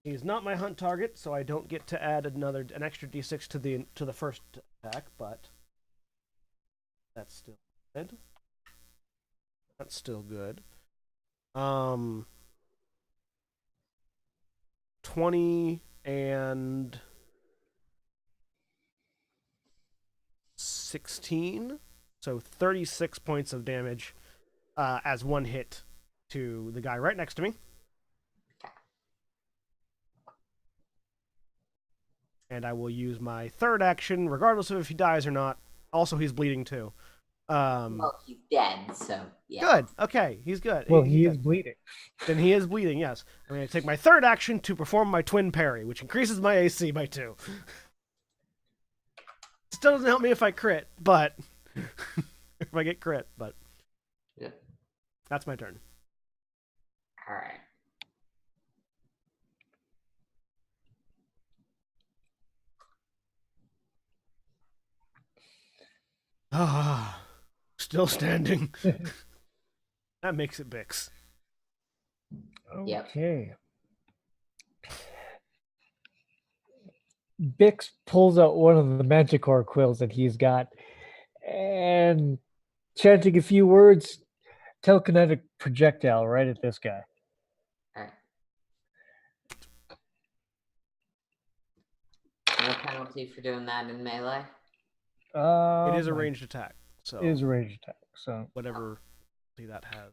S1: He's not my hunt target, so I don't get to add an extra d6 to the first attack, but that's still good. That's still good. 20 and 16, so 36 points of damage as one hit to the guy right next to me. And I will use my third action, regardless of if he dies or not. Also, he's bleeding too.
S2: Well, he's dead, so yeah.
S1: Good. Okay, he's good.
S4: Well,
S1: He's
S4: he
S1: good.
S4: is bleeding.
S1: Then he is bleeding, yes. I'm going to take my third action to perform my twin parry, which increases my AC by 2. Still doesn't help me if I crit, but if I get crit, but
S2: Yeah.
S1: that's my turn.
S2: All right.
S1: Ah, still standing. That makes it Bix.
S2: Yep.
S4: Okay. Bix pulls out one of the Manticore quills that he's got and, chanting a few words, telekinetic projectile right at this guy.
S2: All right. No penalty for doing that in melee.
S1: It is a ranged attack, so
S4: It is a ranged attack, so
S1: whatever that has.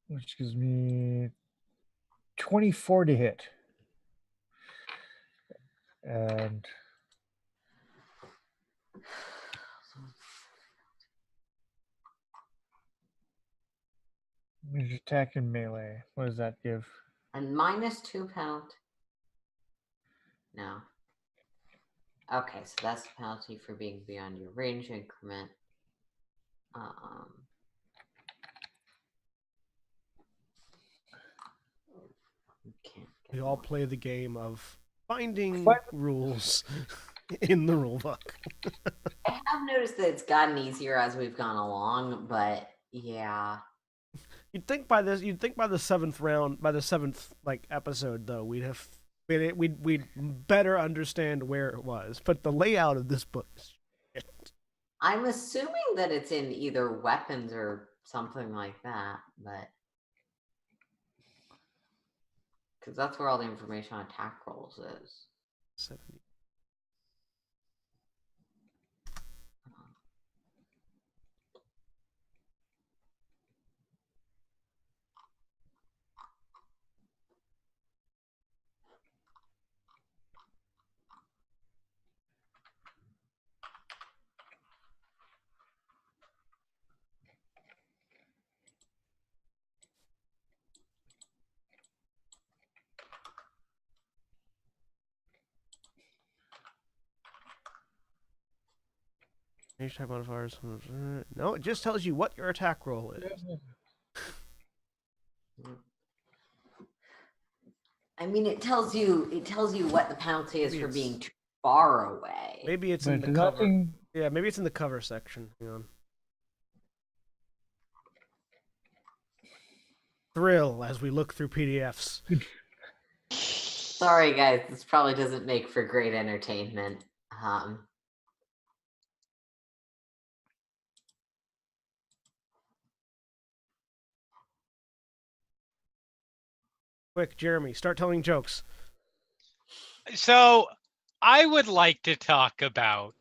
S4: which gives me 24 to hit. And ranged attack and melee. What does that give?
S2: And -2 penalty. No. Okay, so that's the penalty for being beyond your range increment.
S1: We all play the game of finding rules in the rulebook.
S2: I have noticed that it's gotten easier as we've gone along, but yeah.
S1: You'd think by the seventh round, by the seventh episode though, we'd have we'd better understand where it was. But the layout of this book is shit.
S2: I'm assuming that it's in either weapons or something like that, but because that's where all the information on attack rolls is.
S1: 70. Each type modifiers. No, it just tells you what your attack roll is.
S2: I mean, it tells you what the penalty is
S1: Maybe
S2: for
S1: it's-
S2: being too far away.
S1: Maybe it's
S4: But
S1: in the
S4: there's
S1: cover.
S4: nothing.
S1: Yeah, maybe it's in the cover section. Hang on. Thrill as we look through PDFs.
S2: Sorry, guys, this probably doesn't make for great entertainment.
S1: Quick, Jeremy, start telling jokes.
S3: So I would like to talk about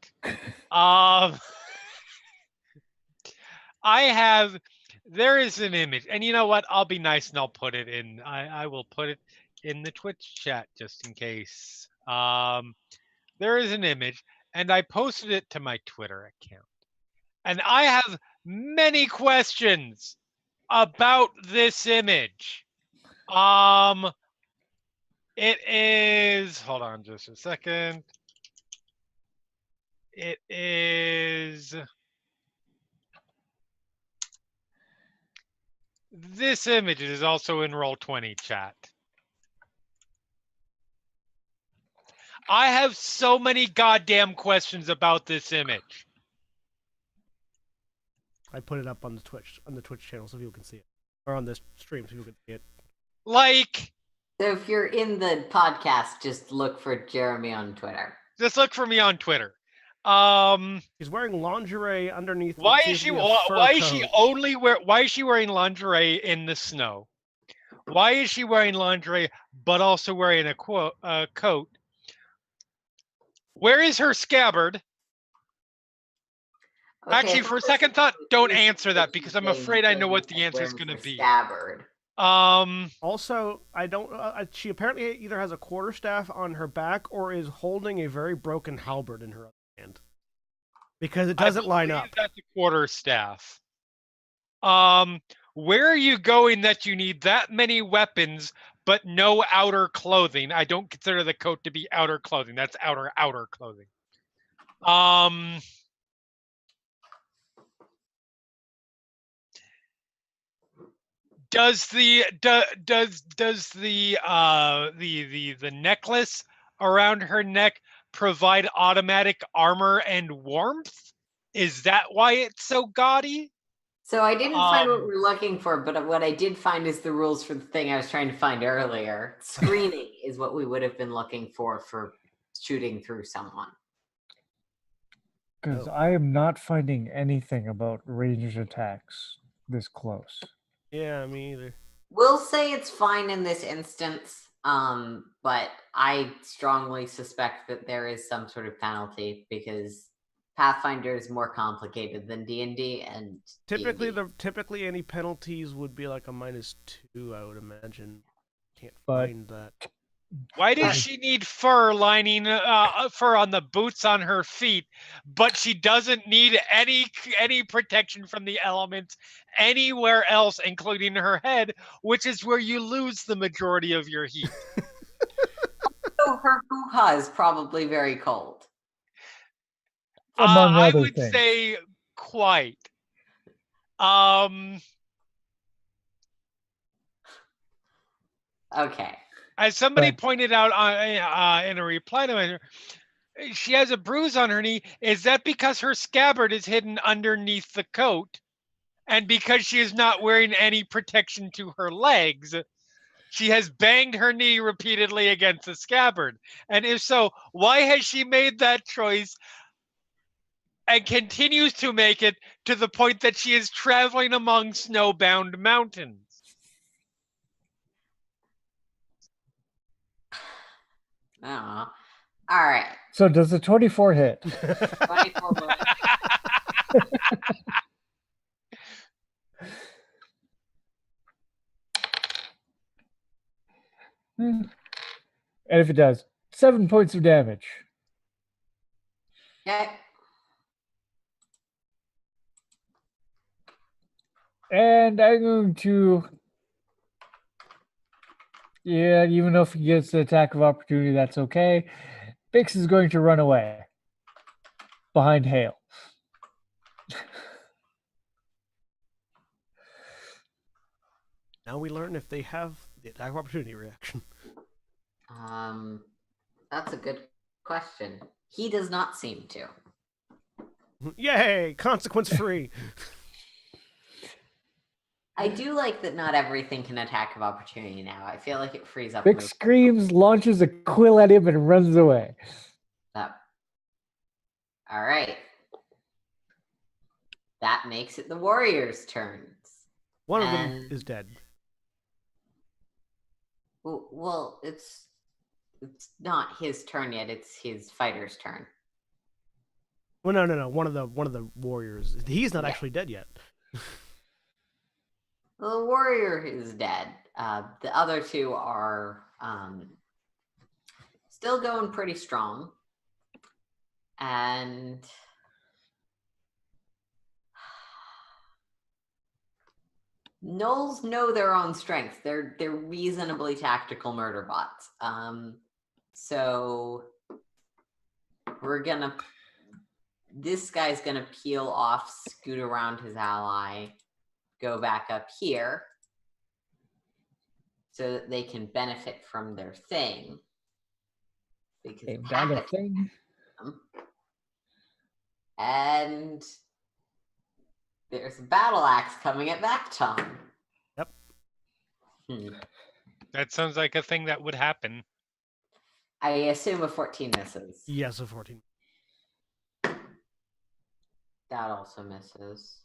S3: there is an image, and you know what? I'll be nice and I'll put it in. I will put it in the Twitch chat just in case. There is an image, and I posted it to my Twitter account. And I have many questions about this image. It is, hold on just a second. It is this image is also in Roll20 chat. I have so many goddamn questions about this image.
S1: I put it up on the Twitch channel so people can see it, or on this stream so people can see it.
S3: Like,
S2: So if you're in the podcast, just look for Jeremy on Twitter.
S3: just look for me on Twitter.
S1: He's wearing lingerie underneath.
S3: Why
S1: what
S3: is
S1: seems to
S3: she?
S1: be a fur
S3: Why is she
S1: coat.
S3: only wear? Why is she wearing lingerie in the snow? Why is she wearing lingerie but also wearing a coat? Where is her scabbard?
S2: Okay,
S3: Actually, for a second thought, don't answer that because I'm afraid I know what the answer is
S2: Where's
S3: going to
S2: the
S3: be.
S2: Scabbard.
S1: Also, I don't. She apparently either has a quarterstaff on her back or is holding a very broken halberd in her other hand, because it doesn't line up.
S3: That's a quarterstaff. Where are you going that you need that many weapons but no outer clothing? I don't consider the coat to be outer clothing. That's outer clothing. Does the necklace around her neck provide automatic armor and warmth? Is that why it's so gaudy?
S2: So I didn't find what we're looking for, but what I did find is the rules for the thing I was trying to find earlier. Screening is what we would have been looking for shooting through someone.
S4: Because I am not finding anything about ranged attacks this close.
S1: Yeah, me either.
S2: We'll say it's fine in this instance, but I strongly suspect that there is some sort of penalty because Pathfinder is more complicated than D&D, and
S1: typically any penalties would be like a -2, I would imagine. Can't
S4: But-
S1: find that.
S3: Why does she need fur lining, fur on the boots on her feet, but she doesn't need any protection from the elements anywhere else, including her head, which is where you lose the majority of your heat?
S2: So her hoo-ha is probably very cold.
S4: Among
S3: I
S4: other
S3: would
S4: things.
S3: say quite.
S2: Okay.
S3: As somebody
S4: But-
S3: pointed out in a reply to my, she has a bruise on her knee. Is that because her scabbard is hidden underneath the coat, and because she is not wearing any protection to her legs, She has banged her knee repeatedly against the scabbard. And if so, why has she made that choice and continues to make it to the point that she is traveling among snowbound mountains?
S2: Oh. All right.
S4: So does the 24 hit?
S2: 24 bullets.
S4: And if it does, 7 points of damage.
S2: Okay.
S4: And I'm going to... Yeah, even if he gets the attack of opportunity, that's okay. Bix is going to run away behind Hale.
S1: Now we learn if they have the attack of opportunity reaction.
S2: That's a good question. He does not seem to.
S1: Yay! Consequence free.
S2: I do like that not everything can attack of opportunity now. I feel like it frees up.
S4: Bix screams, launches a quill at him, and runs away.
S2: All right. That makes it the warriors' turns.
S1: One of them is dead.
S2: Well, it's not his turn yet. It's his fighter's turn.
S1: Well, no. One of the warriors. He's not actually dead yet.
S2: The warrior is dead. The other two are still going pretty strong. And Gnolls know their own strengths. They're reasonably tactical murder bots. So this guy's gonna peel off, scoot around his ally, go back up here so that they can benefit from their thing. Because
S4: Came down to thing.
S2: And there's a battle axe coming at Vacton.
S1: Yep.
S3: That sounds like a thing that would happen.
S2: I assume a 14 misses.
S1: Yes, a 14.
S2: That also misses.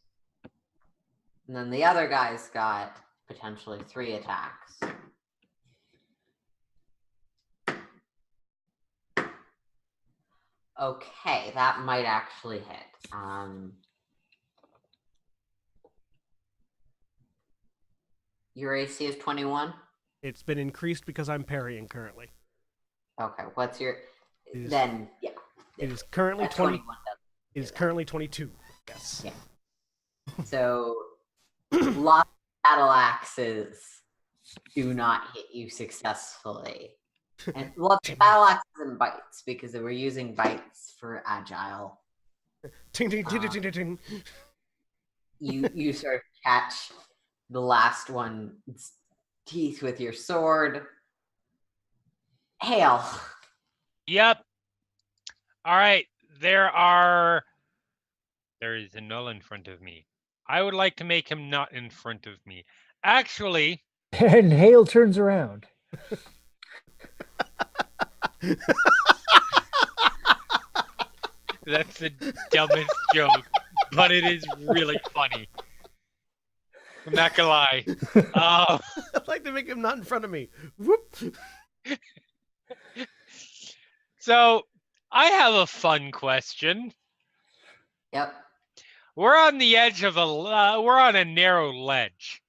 S2: And then the other guy's got potentially 3 attacks. Okay, that might actually hit. Your AC is 21?
S1: It's been increased because I'm parrying currently.
S2: Okay, what's your...
S1: It is currently 20.
S2: 21
S1: It is currently 22. Yes.
S2: Yeah. So, lots of battle axes do not hit you successfully. And lots of battle axes and bites, because they were using bites for agile.
S1: Ting, ting, ting, ting, ting, ting.
S2: You sort of catch the last one's teeth with your sword. Hail.
S3: Yep. All right. There is a null in front of me. I would like to make him not in front of me. Actually.
S4: And Hale turns around.
S3: That's the dumbest joke, but it is really funny. I'm not gonna lie.
S1: I'd like to make him not in front of me. Whoop.
S3: So, I have a fun question.
S2: Yep.
S3: We're on the edge of we're on a narrow ledge.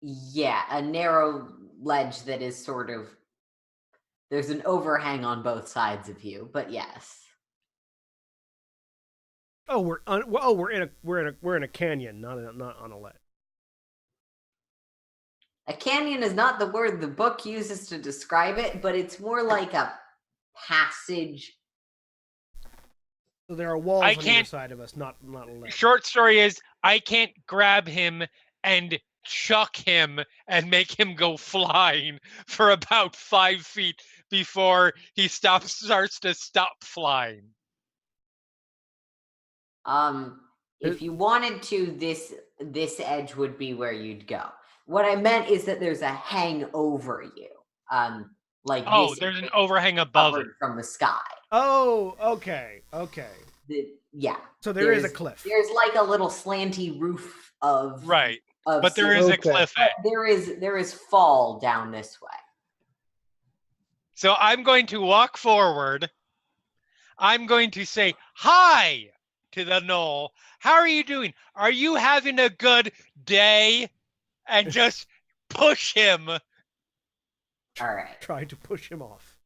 S2: Yeah, a narrow ledge that is sort of... There's an overhang on both sides of you, but yes.
S1: Oh, we're in a canyon, not on a ledge.
S2: A canyon is not the word the book uses to describe it, but it's more like a passage.
S1: So there are walls on either side of us, not a ledge.
S3: Short story is, I can't grab him and chuck him and make him go flying for about 5 feet before he starts to stop flying.
S2: If you wanted to, this edge would be where you'd go. What I meant is that there's a hang over you. Like
S3: Oh,
S2: this
S3: there's
S2: is
S3: an overhang above it.
S2: covered from the sky.
S1: Oh, okay.
S2: Yeah.
S1: So there is a cliff.
S2: There's like a little slanty roof of
S3: Right.
S2: of
S3: But there is a
S4: Okay.
S3: cliff
S2: but
S3: edge.
S2: there is fall down this way.
S3: So I'm going to walk forward. I'm going to say hi to the knoll. How are you doing? Are you having a good day? And just push him.
S2: All right.
S1: Try to push him off.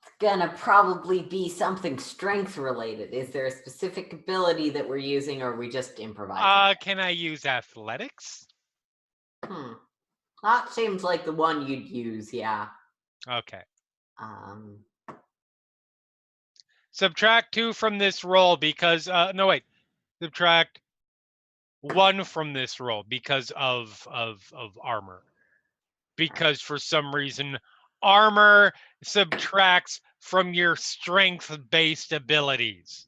S2: It's gonna probably be something strength related. Is there a specific ability that we're using, or are we just improvising?
S3: Can I use athletics?
S2: That seems like the one you'd use, yeah.
S3: Okay. Subtract 2 from this roll because no wait. Subtract 1 from this roll because of armor. Because for some reason armor subtracts from your strength-based abilities.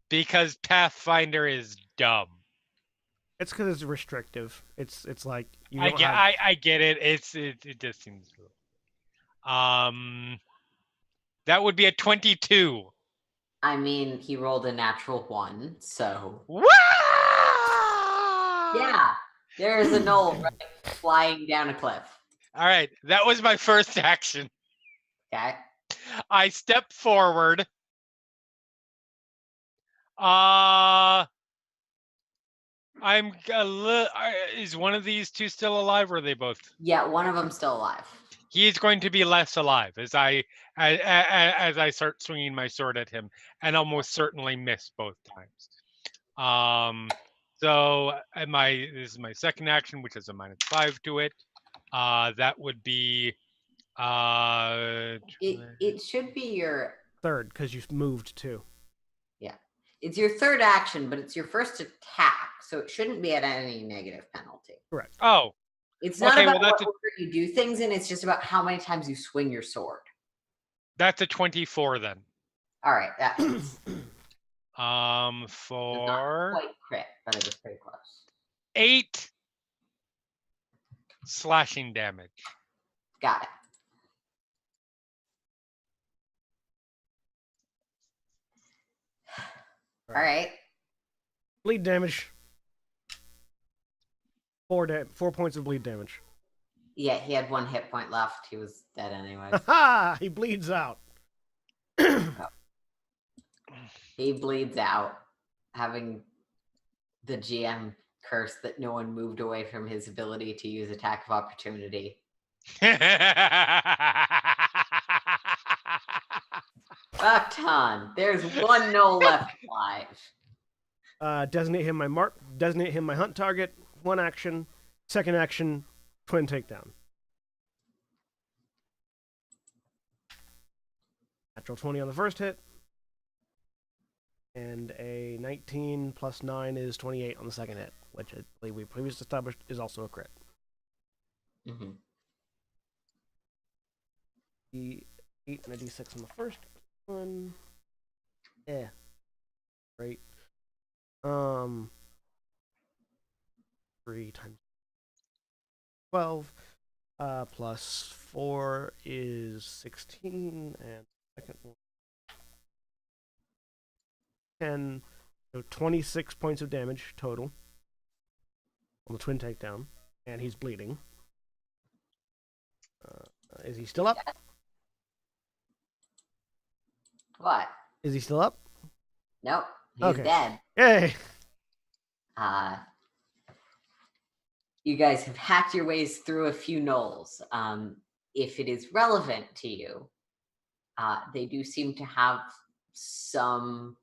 S3: Because Pathfinder is dumb.
S1: It's because it's restrictive. It's like you
S3: I
S1: don't
S3: get
S1: have...
S3: I get it. It just seems that would be a 22.
S2: I mean, he rolled a natural 1, so
S3: Wah!
S2: yeah, there is a knoll flying down a cliff.
S3: All right, that was my first action.
S2: Okay.
S3: I step forward. I'm is one of these two still alive, or are they both?
S2: Yeah, one of them's still alive.
S3: He's going to be less alive as I start swinging my sword at him, and almost certainly miss both times. So this is my second action, which is a -5 to it. That would be
S2: It should be your
S1: third because you moved too.
S2: yeah. It's your third action, but it's your first attack, so it shouldn't be at any negative penalty.
S1: Correct.
S3: Oh,
S2: It's not
S3: okay,
S2: about
S3: well,
S2: what order you do things in, it's just about how many times you swing your sword.
S3: that's a 24 then.
S2: All right, that is
S3: For
S2: not quite crit, but it was pretty close.
S3: 8 slashing damage.
S2: Got it. All right.
S1: Bleed damage. 4 points of bleed damage.
S2: Yeah, he had 1 hit point left. He was dead anyway.
S1: Ha! He bleeds out.
S2: He bleeds out, having the GM curse that no one moved away from his ability to use attack of opportunity. Fuck ton. There's 1 knoll left alive.
S1: Designate him my mark. Designate him my hunt target. 1 action. Second action. Twin takedown. Natural 20 on the first hit. And a 19 plus 9 is 28 on the second hit, which I believe we previously established is also a crit.
S2: Mm-hmm.
S1: The 8 and a d6 on the first one. Yeah. Great. 3 times 12. Plus 4 is 16, and second one 10. So 26 points of damage total on the twin takedown, and he's bleeding. Is he still up?
S2: What?
S1: Is he still up?
S2: Nope. He's
S1: Okay.
S2: dead.
S1: Yay!
S2: You guys have hacked your ways through a few knolls. If it is relevant to you, they do seem to have some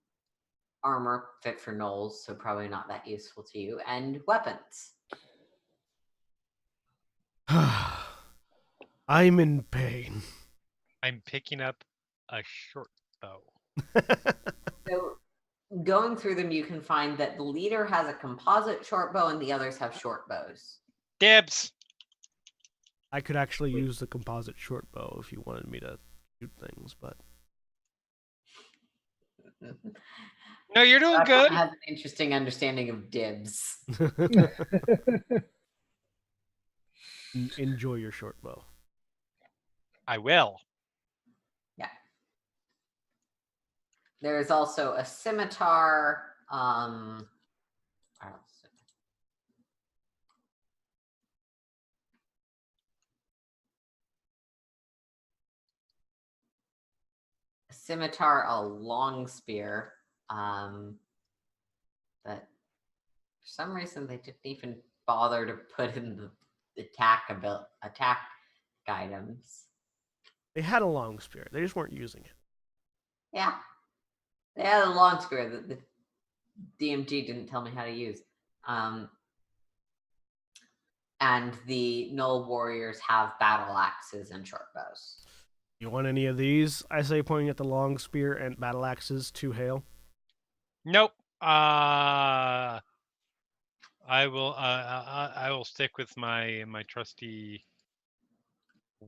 S2: armor fit for knolls, so probably not that useful to you, and weapons.
S1: I'm in pain.
S3: I'm picking up a short bow.
S2: So going through them, you can find that the leader has a composite short bow and the others have short bows.
S3: Dibs.
S1: I could actually use the composite short bow if you wanted me to shoot things, but
S3: No, you're doing
S2: I
S3: good.
S2: have an interesting understanding of dibs.
S1: Enjoy your short bow.
S3: I will.
S2: Yeah. There is also a scimitar. Where else? A scimitar, a long spear. That for some reason they didn't even bother to put in the attack items.
S1: They had a long spear. They just weren't using it.
S2: Yeah, they had a long spear that the DMG didn't tell me how to use. And the Null Warriors have battle axes and short bows.
S1: You want any of these? I say, pointing at the long spear and battle axes to hail.
S3: Nope. I will. I will stick with my trusty.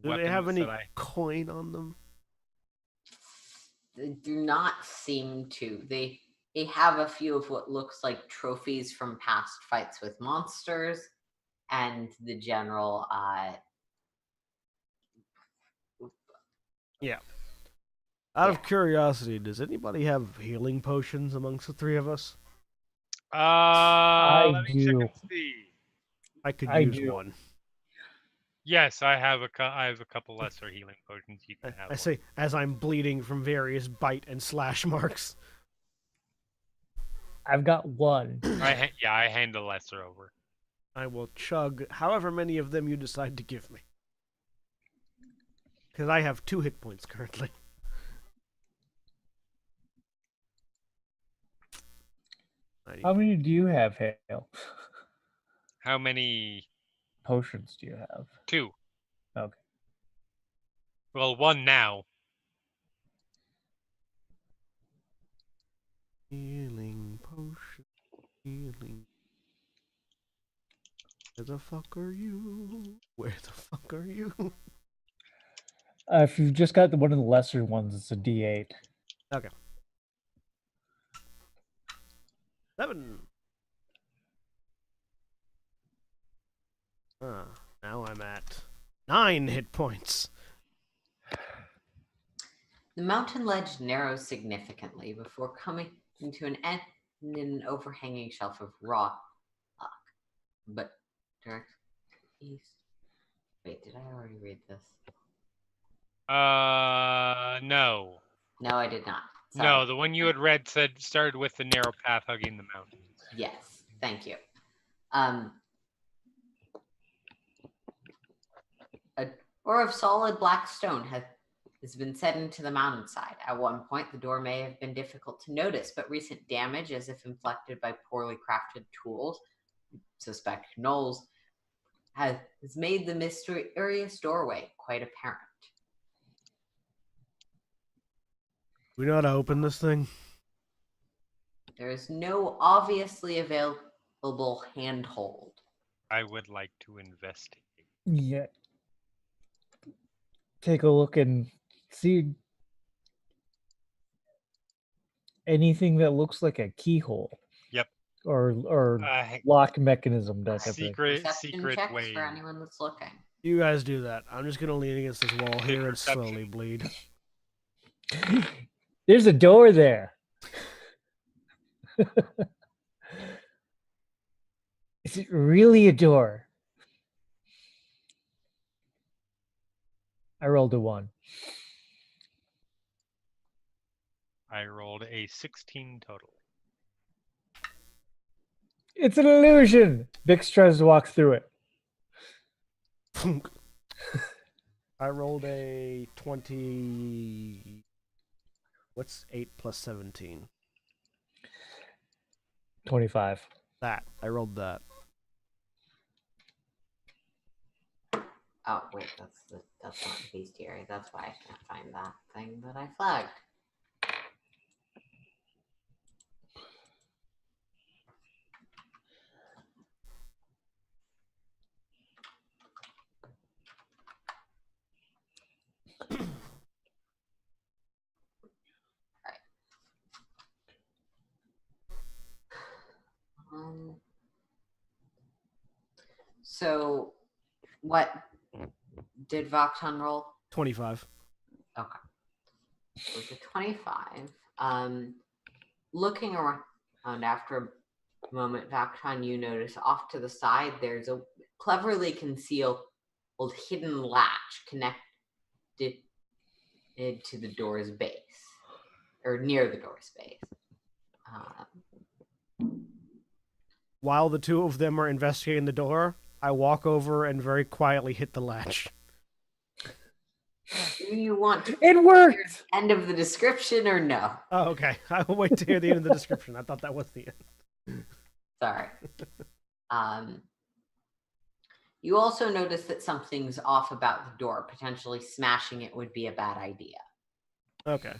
S1: Do they have
S3: weapons
S1: any
S3: that I...
S1: coin on them?
S2: They do not seem to. They have a few of what looks like trophies from past fights with monsters, and the general.
S1: Yeah. Out of curiosity, does anybody have healing potions amongst the three of us?
S3: let me check
S4: do.
S3: and see.
S1: I could
S4: I
S1: use
S4: do.
S1: one.
S3: Yes, I have a couple lesser healing potions. You can have.
S1: I say, as I'm bleeding from various bite and slash marks.
S4: I've got one.
S3: I hand a lesser over.
S1: I will chug however many of them you decide to give me. Because I have 2 hit points currently.
S4: How many do you have, Hale?
S3: How many?
S4: Potions do you have?
S3: 2.
S4: Okay.
S3: Well, 1 now.
S1: Healing potion. Healing. Where the fuck are you? Where the fuck are you?
S4: If you've just got one of the lesser ones, it's a D8.
S1: Okay. 7. Now I'm at 9 hit points.
S2: The mountain ledge narrows significantly before coming into an end in an overhanging shelf of rock. But direct east. Wait, did I already read this?
S3: No.
S2: No, I did not. Sorry.
S3: No, the one you had read started with the narrow path hugging the mountains.
S2: Yes, thank you. A door of solid black stone has been set into the mountainside. At one point, the door may have been difficult to notice, but recent damage, as if inflicted by poorly crafted tools, suspect gnolls, has made the mysterious doorway quite apparent.
S1: We know how to open this thing?
S2: There is no obviously available handhold.
S3: I would like to investigate.
S4: Yeah. Take a look and see anything that looks like a keyhole.
S3: Yep.
S4: Or lock mechanism, that type of thing.
S2: Perception checks
S3: way.
S2: for anyone that's looking.
S1: You guys do that. I'm just gonna lean against this wall here and slowly bleed.
S4: There's a door there. Is it really a door? I rolled a 1.
S3: I rolled a 16 total.
S4: It's an illusion. Vix tries to walk through it.
S1: I rolled a 20. What's 8 plus 17?
S4: 25.
S1: That. I rolled that.
S2: Oh, wait, that's not the bestiary. That's why I can't find that thing that I flagged. So, what did Vaktan roll?
S1: 25.
S2: Okay. So it's a 25. Looking around after a moment, Vaktan, you notice off to the side there's a cleverly concealed hidden latch connected to the door's base, or near the door's base.
S1: While the two of them are investigating the door, I walk over and very quietly hit the latch.
S2: Do you want to
S4: It
S2: hear
S4: worked.
S2: the end of the description or no?
S1: Oh, okay. I will wait to hear the end of the description. I thought that was the end.
S2: Sorry. You also notice that something's off about the door. Potentially smashing it would be a bad idea.
S1: Okay.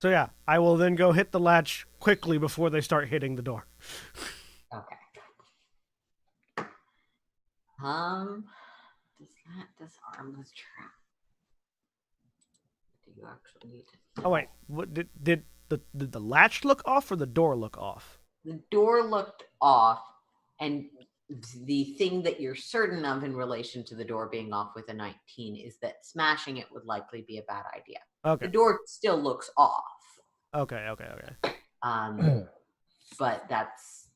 S1: So yeah, I will then go hit the latch quickly before they start hitting the door.
S2: Okay. Does that disarm the trap? Do you actually need to?
S1: Oh wait, what did the latch look off or the door look off?
S2: The door looked off, and the thing that you're certain of in relation to the door being off with a 19 is that smashing it would likely be a bad idea.
S1: Okay.
S2: The door still looks off.
S1: Okay.
S2: But that's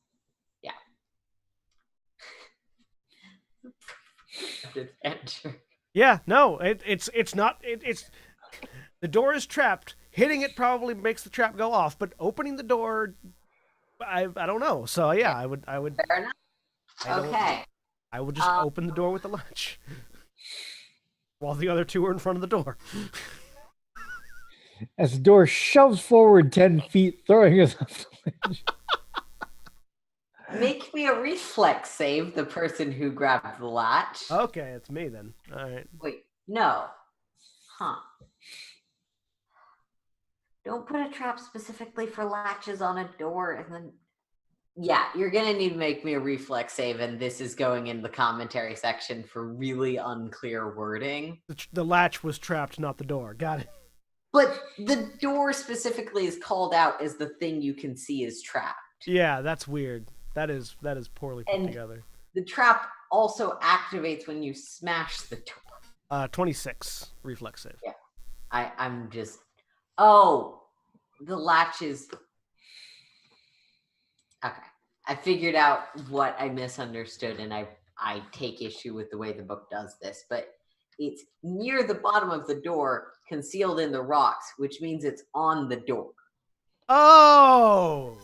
S2: adventure.
S1: Yeah, no, it's not. It's the door is trapped. Hitting it probably makes the trap go off, but opening the door, I don't know. So yeah, I would.
S2: Fair enough. Okay.
S1: I would just open the door with the latch, while the other two are in front of the door.
S4: As the door shoves forward 10 feet, throwing us off the ledge.
S2: Make me a reflex save, the person who grabbed the latch.
S1: Okay, it's me then. All right.
S2: Wait, no. Huh. Don't put a trap specifically for latches on a door and then... Yeah, you're going to need to make me a reflex save, and this is going in the commentary section for really unclear wording.
S1: The latch was trapped, not the door. Got it.
S2: But the door specifically is called out as the thing you can see is trapped.
S1: Yeah, that's weird. That is poorly put together.
S2: The trap also activates when you smash the door.
S1: 26 reflex save.
S2: Yeah. I'm just... Oh, the latch is... Okay. I figured out what I misunderstood, and I take issue with the way the book does this, but it's near the bottom of the door, concealed in the rocks, which means it's on the door.
S1: Oh!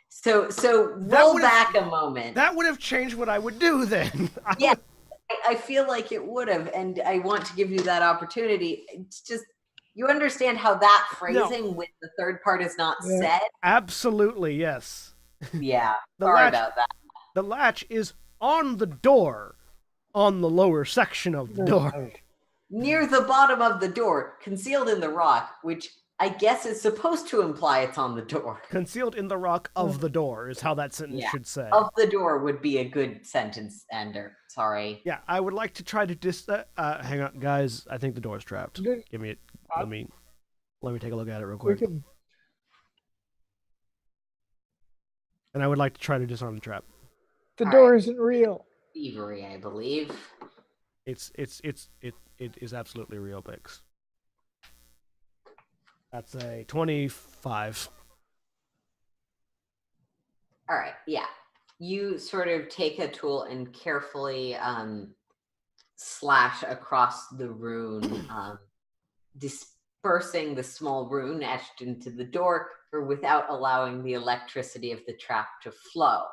S2: So roll back a moment.
S1: That would have changed what I would do then.
S2: Yeah, I feel like it would have, and I want to give you that opportunity. It's just, you understand how that phrasing with the third part is not said?
S1: Absolutely, yes.
S2: Yeah, sorry about that.
S1: The latch is on the door, on the lower section of the door.
S2: Near the bottom of the door, concealed in the rock, which I guess is supposed to imply it's on the door.
S1: Concealed in the rock of the door is how that sentence should say.
S2: Of the door would be a good sentence ender. Sorry.
S1: Yeah, I would like to try to hang on, guys. I think the door's trapped. Give me it. Let me take a look at it real quick. And I would like to try to disarm the trap.
S4: The door isn't real.
S2: Thievery, I believe.
S1: It is absolutely real, Bix. That's a 25.
S2: All right, yeah. You sort of take a tool and carefully slash across the rune, dispersing the small rune etched into the door, or without allowing the electricity of the trap to flow,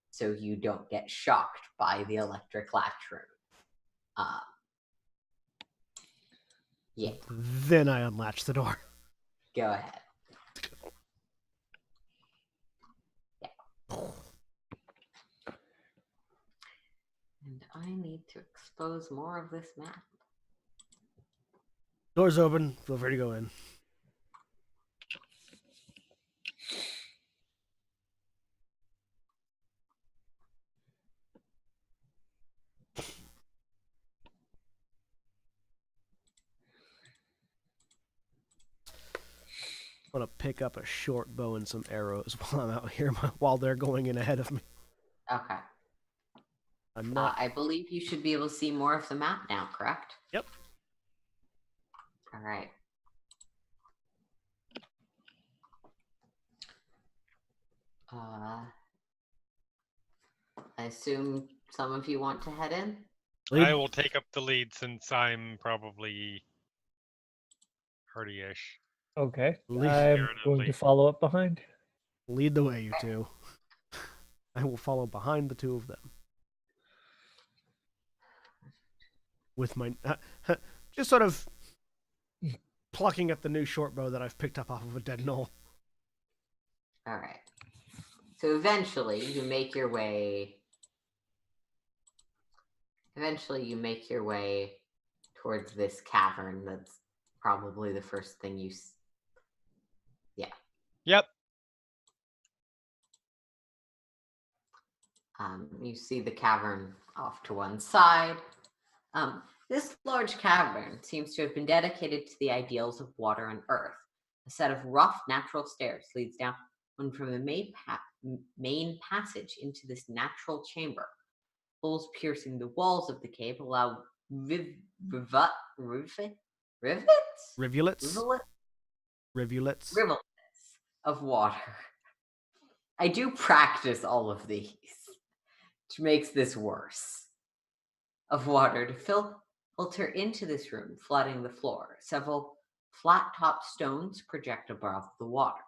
S2: so you don't get shocked by the electric latch rune. Yeah.
S1: Then I unlatch the door.
S2: Go ahead. Yeah. And I need to expose more of this map.
S1: Door's open. Feel free to go in. I'm going to pick up a short bow and some arrows while I'm out here, while they're going in ahead of me.
S2: Okay.
S1: I'm not.
S2: I believe you should be able to see more of the map now, correct?
S1: Yep.
S2: All right. I assume some of you want to head in?
S1: Lead.
S3: I will take up the lead since I'm probably hardy-ish.
S4: Okay.
S1: Lead.
S4: I'm going to
S3: Comparatively.
S4: follow up behind.
S1: Lead the way, you two. I will follow behind the two of them. With my just sort of plucking at the new short bow that I've picked up off of a dead knoll.
S2: All right. So eventually you make your way. Towards this cavern. That's probably the first thing you. Yeah.
S3: Yep.
S2: You see the cavern off to one side. This large cavern seems to have been dedicated to the ideals of water and earth. A set of rough natural stairs leads down from the main passage into this natural chamber. Holes piercing the walls of the cave allow rivulets of water. I do practice all of these, which makes this worse. Of water to filter into this room, flooding the floor. Several flat-top stones project above the water.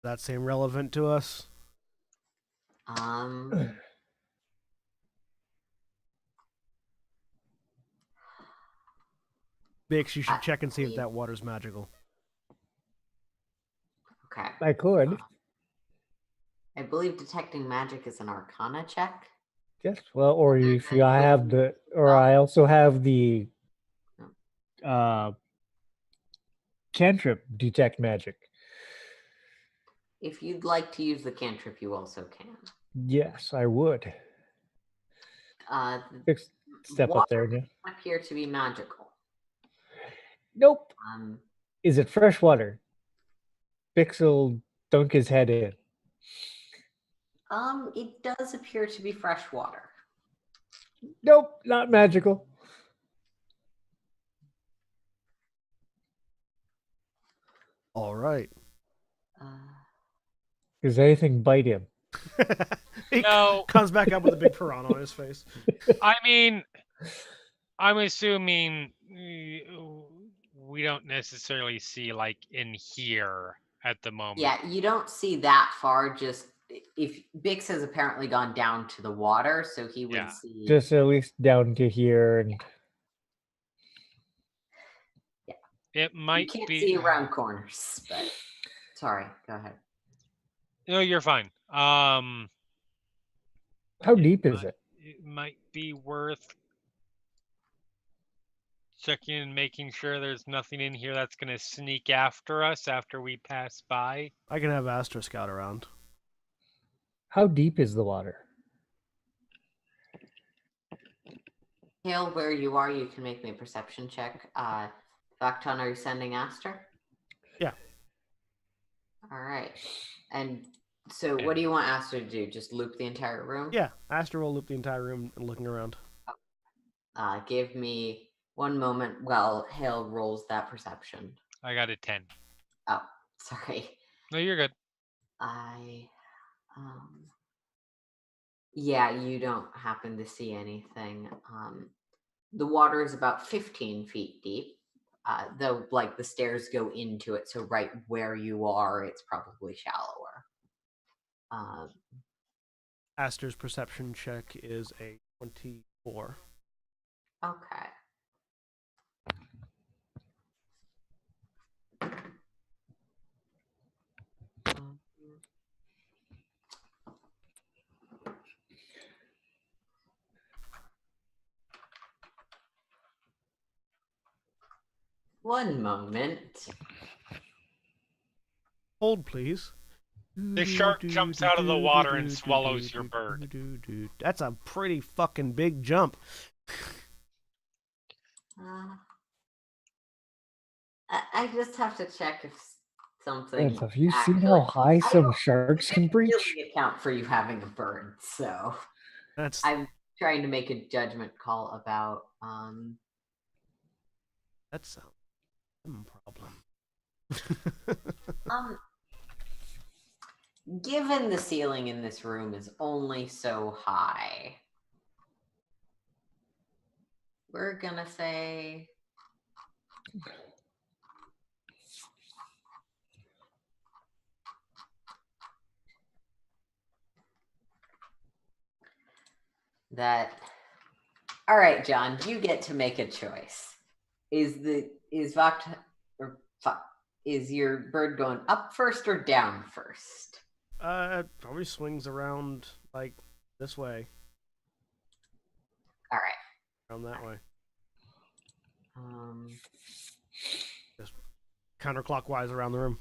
S1: That seem relevant to us? Bix, you should check and see if that water's magical.
S2: Okay.
S4: I could.
S2: I believe detecting magic is an Arcana check.
S4: Yes. Well, or if you have the, or I also have the cantrip detect magic.
S2: If you'd like to use the cantrip, you also can.
S4: Yes, I would. Step up there again.
S2: Appear to be magical.
S4: Nope. Is it fresh water? Bix'll dunk his head in.
S2: It does appear to be fresh water.
S4: Nope, not magical.
S1: All right.
S4: Does anything bite him?
S1: He
S3: No.
S1: comes back up with a big piranha on his face.
S3: I mean, I'm assuming we don't necessarily see like in here at the moment.
S2: Yeah, you don't see that far. Just if Bix has apparently gone down to the water, so he would see
S4: just at least down to here and.
S2: Yeah,
S3: it might
S2: you can't
S3: be
S2: see around corners. But sorry, go ahead.
S3: No, you're fine. How
S4: deep is it?
S3: It might be worth checking and making sure there's nothing in here that's going to sneak after us after we pass by.
S1: I can have Astra scout around.
S4: How deep is the water?
S2: Hale, where you are, you can make me a perception check. Vakton, are you sending Astra?
S1: Yeah.
S2: All right. And so what do you want Astra to do? Just loop the entire room?
S1: Yeah, Astra will loop the entire room and looking around.
S2: Give me one moment while Hale rolls that perception.
S3: I got a 10.
S2: Oh, sorry.
S3: No, you're good.
S2: Yeah, you don't happen to see anything. The water is about 15 feet deep, though, like, the stairs go into it, so right where you are, it's probably shallower.
S1: Astra's perception check is a 24.
S2: Okay. One moment.
S1: Hold, please.
S3: The shark jumps out of the water and swallows your bird.
S1: That's a pretty fucking big jump.
S2: I just have to check if something.
S4: Have you seen
S2: actually-
S4: how high
S2: I
S4: some
S2: don't-
S4: sharks
S2: I
S4: can
S2: didn't
S4: breach?
S2: really account for you having a bird, so
S1: That's
S2: I'm trying to make a judgment call about
S1: that's a problem.
S2: given the ceiling in this room is only so high, we're gonna say that. All right, John, you get to make a choice. Is your bird going up first or down first?
S1: It probably swings around like this way,
S2: All right.
S1: around that way,
S2: Um,
S1: just counterclockwise around the room.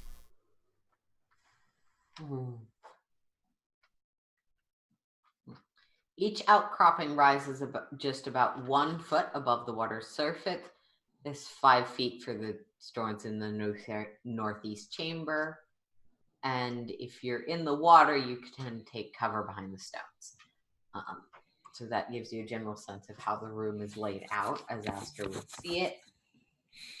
S2: Each outcropping rises just about 1 foot above the water's surface. This 5 feet for the stones in the northeast chamber. And if you're in the water, you can take cover behind the stones. So that gives you a general sense of how the room is laid out as Aster would see it.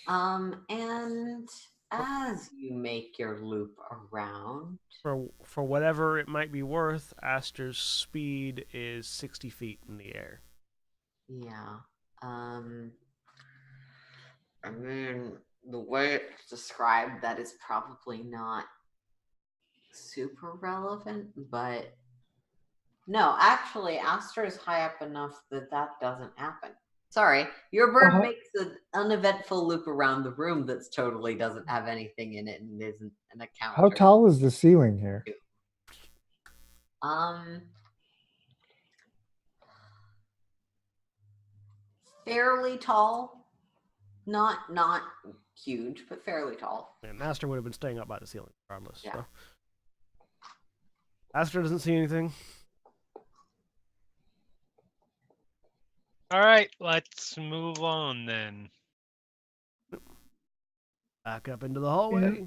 S2: And as you make your loop around,
S1: For whatever it might be worth, Aster's speed is 60 feet in the air.
S2: yeah. I mean, the way it's described, that is probably not super relevant, but no, actually, Aster is high up enough that doesn't happen. Sorry, your bird makes an uneventful loop around the room that's totally doesn't have anything in it and isn't an encounter.
S4: How tall is the ceiling here?
S2: Fairly tall. Not huge, but fairly tall.
S1: And Aster would have been staying up by the ceiling regardless.
S2: Yeah.
S1: So. Aster doesn't see anything.
S3: All right, let's move on then.
S1: Back up into the hallway.
S4: Yeah.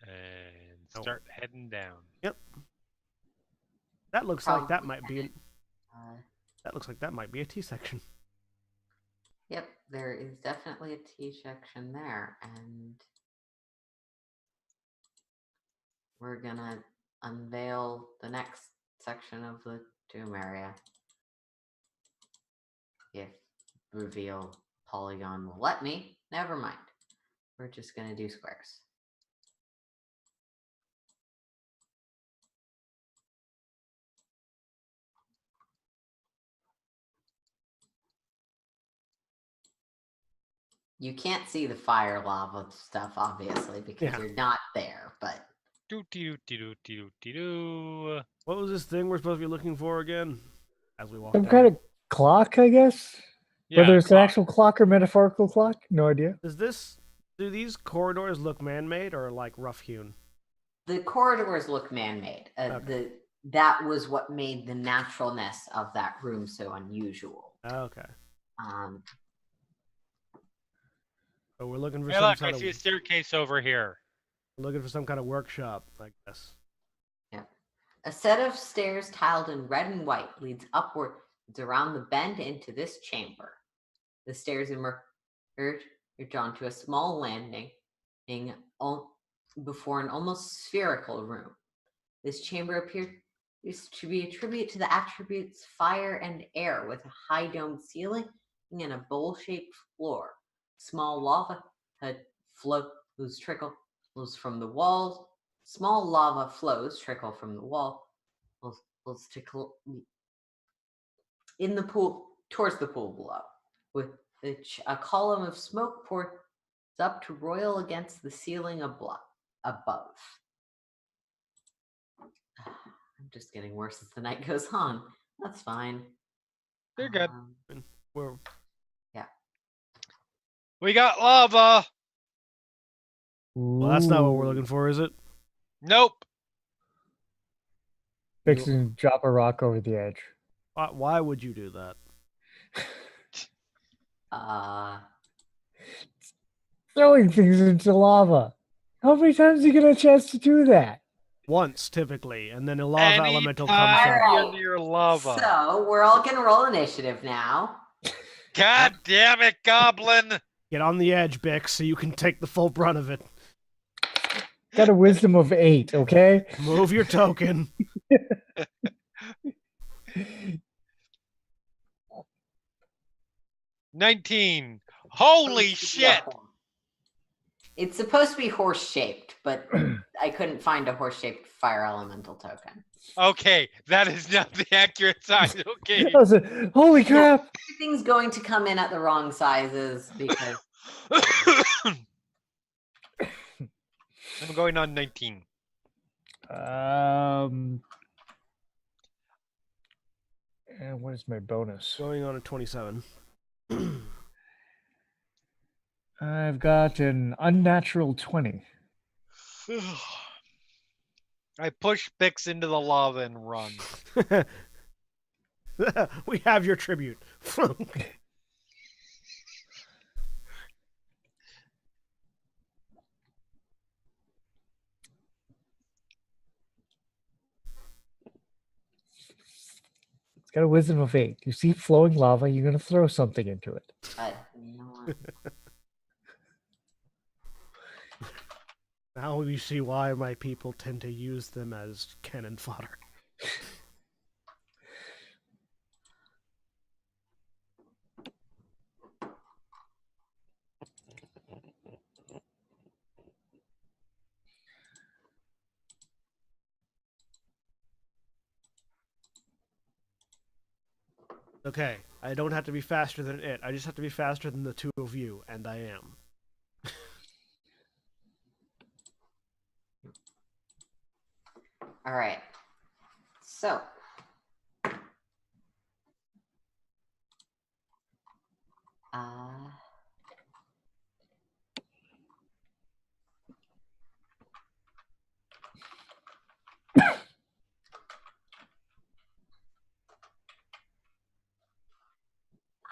S3: And start heading down.
S1: Yep. That looks like that might be. That looks like that might be a T section.
S2: Yep, there is definitely a T section there, and we're gonna unveil the next section of the tomb area. If reveal polygon will let me, never mind. We're just gonna do squares. You can't see the fire lava stuff, obviously, because you're not there, but
S3: Do.
S1: What was this thing we're supposed to be looking for again? As we walk
S4: Some
S1: down.
S4: kind of clock, I guess?
S3: Yeah,
S4: Whether it's
S3: clock.
S4: an actual clock or metaphorical clock? No idea.
S1: Do these corridors look man-made or like rough-hewn?
S2: the corridors look man-made.
S1: Okay.
S2: That was what made the naturalness of that room so unusual.
S1: Okay. So we're looking for
S3: Hey,
S1: some
S3: look, I
S1: sort
S3: see a
S1: of
S3: staircase over here.
S1: looking for some kind of workshop, I guess.
S2: Yeah. A set of stairs tiled in red and white leads upwards around the bend into this chamber. The stairs emerge onto a small landing before an almost spherical room. This chamber appears to be a tribute to the attributes fire and air, with a high domed ceiling and a bowl-shaped floor. Small lava flows trickles from the walls. Small lava flows trickle from the wall. Trickle in the pool towards the pool below, with which a column of smoke pours up to roil against the ceiling above. I'm just getting worse as the night goes on. That's fine.
S3: You're good.
S1: We're
S3: We got lava.
S1: well, that's not what we're looking for, is it?
S3: Nope.
S4: Fix and drop a rock over the edge.
S1: Why would you do that?
S4: Throwing things into lava. How many times do you get a chance to do that?
S1: Once, typically, and then a lava elemental comes
S3: Anytime
S1: up.
S2: Alright.
S3: you're near lava.
S2: So we're all gonna roll initiative now.
S3: God damn it, Goblin!
S1: Get on the edge, Bix, so you can take the full brunt of it.
S4: Got a wisdom of 8, okay?
S1: Move your token.
S3: 19. Holy shit!
S2: It's supposed to be horse-shaped, but I couldn't find a horse-shaped fire elemental token.
S3: Okay, that is not the accurate size. Okay.
S4: I was like, holy crap!
S2: Everything's going to come in at the wrong sizes because
S3: I'm going on 19.
S4: And what is my bonus?
S1: Going on a 27.
S4: I've got an unnatural 20.
S3: I push Bix into the lava and run.
S1: We have your tribute.
S4: It's got a wisdom of 8. You see flowing lava, you're going to throw something into it.
S2: you know what?
S1: Now you see why my people tend to use them as cannon fodder. Okay, I don't have to be faster than it. I just have to be faster than the two of you, and I am.
S2: All right. So.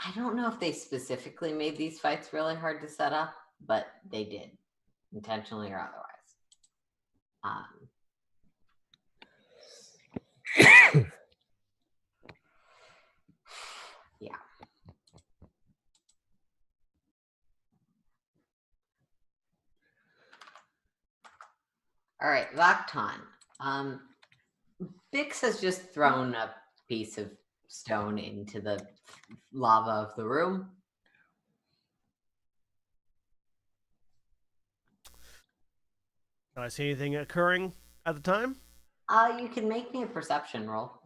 S2: I don't know if they specifically made these fights really hard to set up, but they did, intentionally or otherwise. Yeah. All right, Vaktan. Bix has just thrown a piece of stone into the lava of the room.
S1: Can I see anything occurring at the time?
S2: You can make me a perception roll.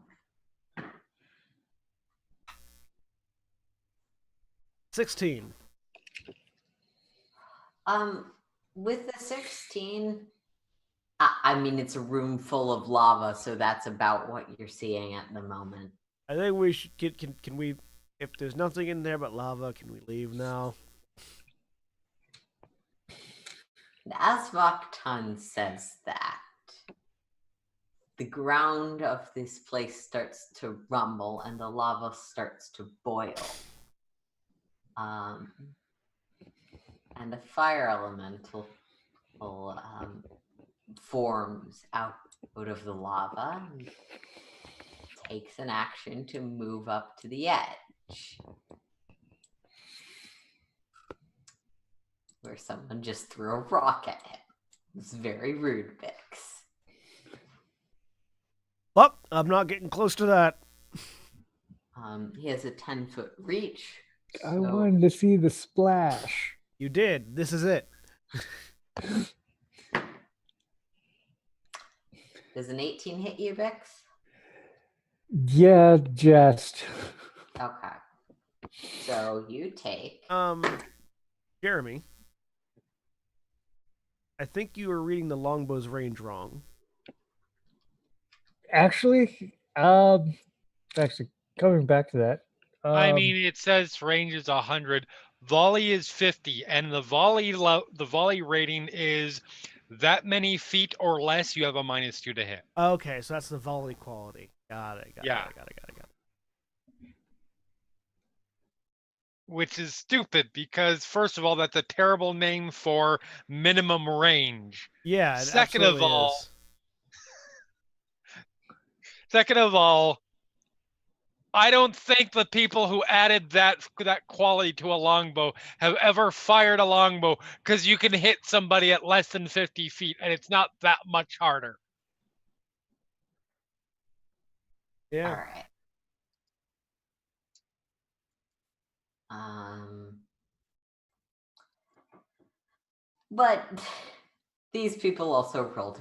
S1: 16.
S2: With the 16, I mean, it's a room full of lava, so that's about what you're seeing at the moment.
S1: I think we should get. Can we? If there's nothing in there but lava, can we leave now?
S2: As Vaktan says that, the ground of this place starts to rumble and the lava starts to boil. And a fire elemental forms out of the lava and takes an action to move up to the edge. Where someone just threw a rock at him. It's very rude, Bix.
S1: Well, I'm not getting close to that.
S2: He has a 10-foot reach.
S4: I wanted to see the splash.
S1: You did. This is it.
S2: Does an 18 hit you, Bix?
S4: Yeah, just.
S2: Okay. So you take.
S1: Jeremy, I think you were reading the longbow's range wrong.
S4: Actually, coming back to that.
S3: I mean, it says range is 100, volley is 50, and the volley rating is that many feet or less. You have a -2 to hit.
S1: Okay, so that's the volley quality. Got it. Got it.
S3: which is stupid because, first of all, that's a terrible name for minimum range.
S1: Yeah, it
S3: Second of
S1: absolutely
S3: all,
S1: is.
S3: second of all, I don't think the people who added that quality to a longbow have ever fired a longbow, because you can hit somebody at less than 50 feet and it's not that much harder.
S1: Yeah.
S2: All right. But these people also wrote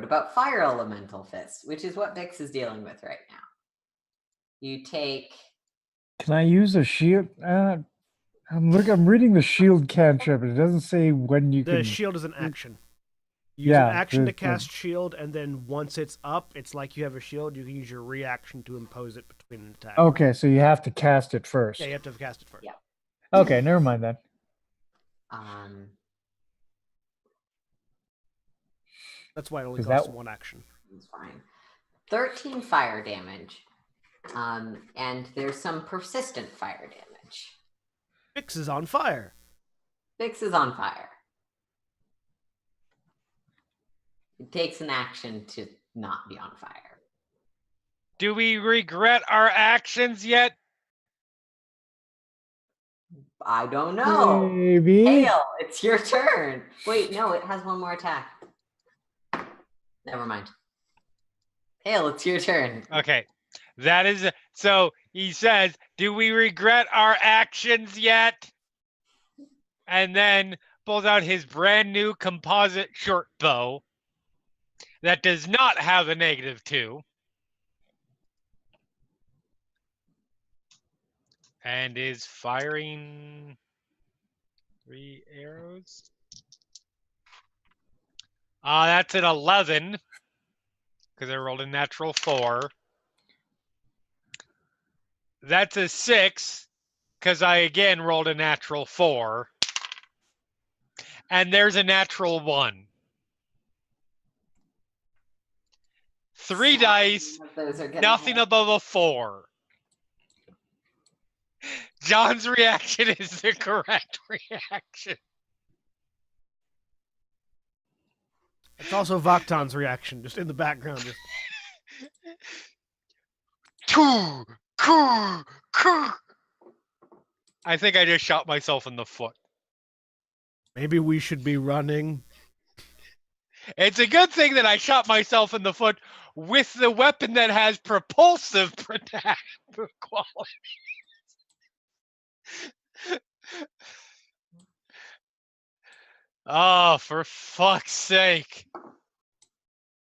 S2: about fire elemental fists, which is what Vix is dealing with right now. You take.
S4: Can I use a shield? I'm reading the shield cantrip. It doesn't say when you
S1: The
S4: can.
S1: shield is an action. You use an
S4: Yeah,
S1: action to
S4: the-
S1: cast shield, and then once it's up, it's like you have a shield. You can use your reaction to impose it between an attack.
S4: Okay, so you have to cast it first.
S1: Yeah, you have to cast it first.
S2: Yeah.
S4: Okay, never mind then.
S1: That's why it only
S4: Is
S1: costs
S4: that-
S1: one action.
S2: It's fine. 13 fire damage. And there's some persistent fire damage.
S1: Vix is on fire.
S2: Vix is on fire. It takes an action to not be on fire.
S3: Do we regret our actions yet?
S2: I don't know.
S4: Maybe.
S2: Hale, it's your turn. Wait, no, it has one more attack. Never mind. Hale, it's your turn.
S3: Okay. That is so he says, do we regret our actions yet? And then pulls out his brand new composite short bow that does not have a -2. And is firing 3 arrows. That's an 11 because I rolled a natural 4. That's a 6 because I again rolled a natural 4. And there's a natural 1. 3 dice,
S2: Those are gonna
S3: nothing
S2: hit.
S3: above a 4. John's reaction is the correct reaction.
S1: It's also Vaktan's reaction, just in the background. Just
S3: I think I just shot myself in the foot.
S1: maybe we should be running.
S3: It's a good thing that I shot myself in the foot with the weapon that has propulsive quality. Oh, for fuck's sake.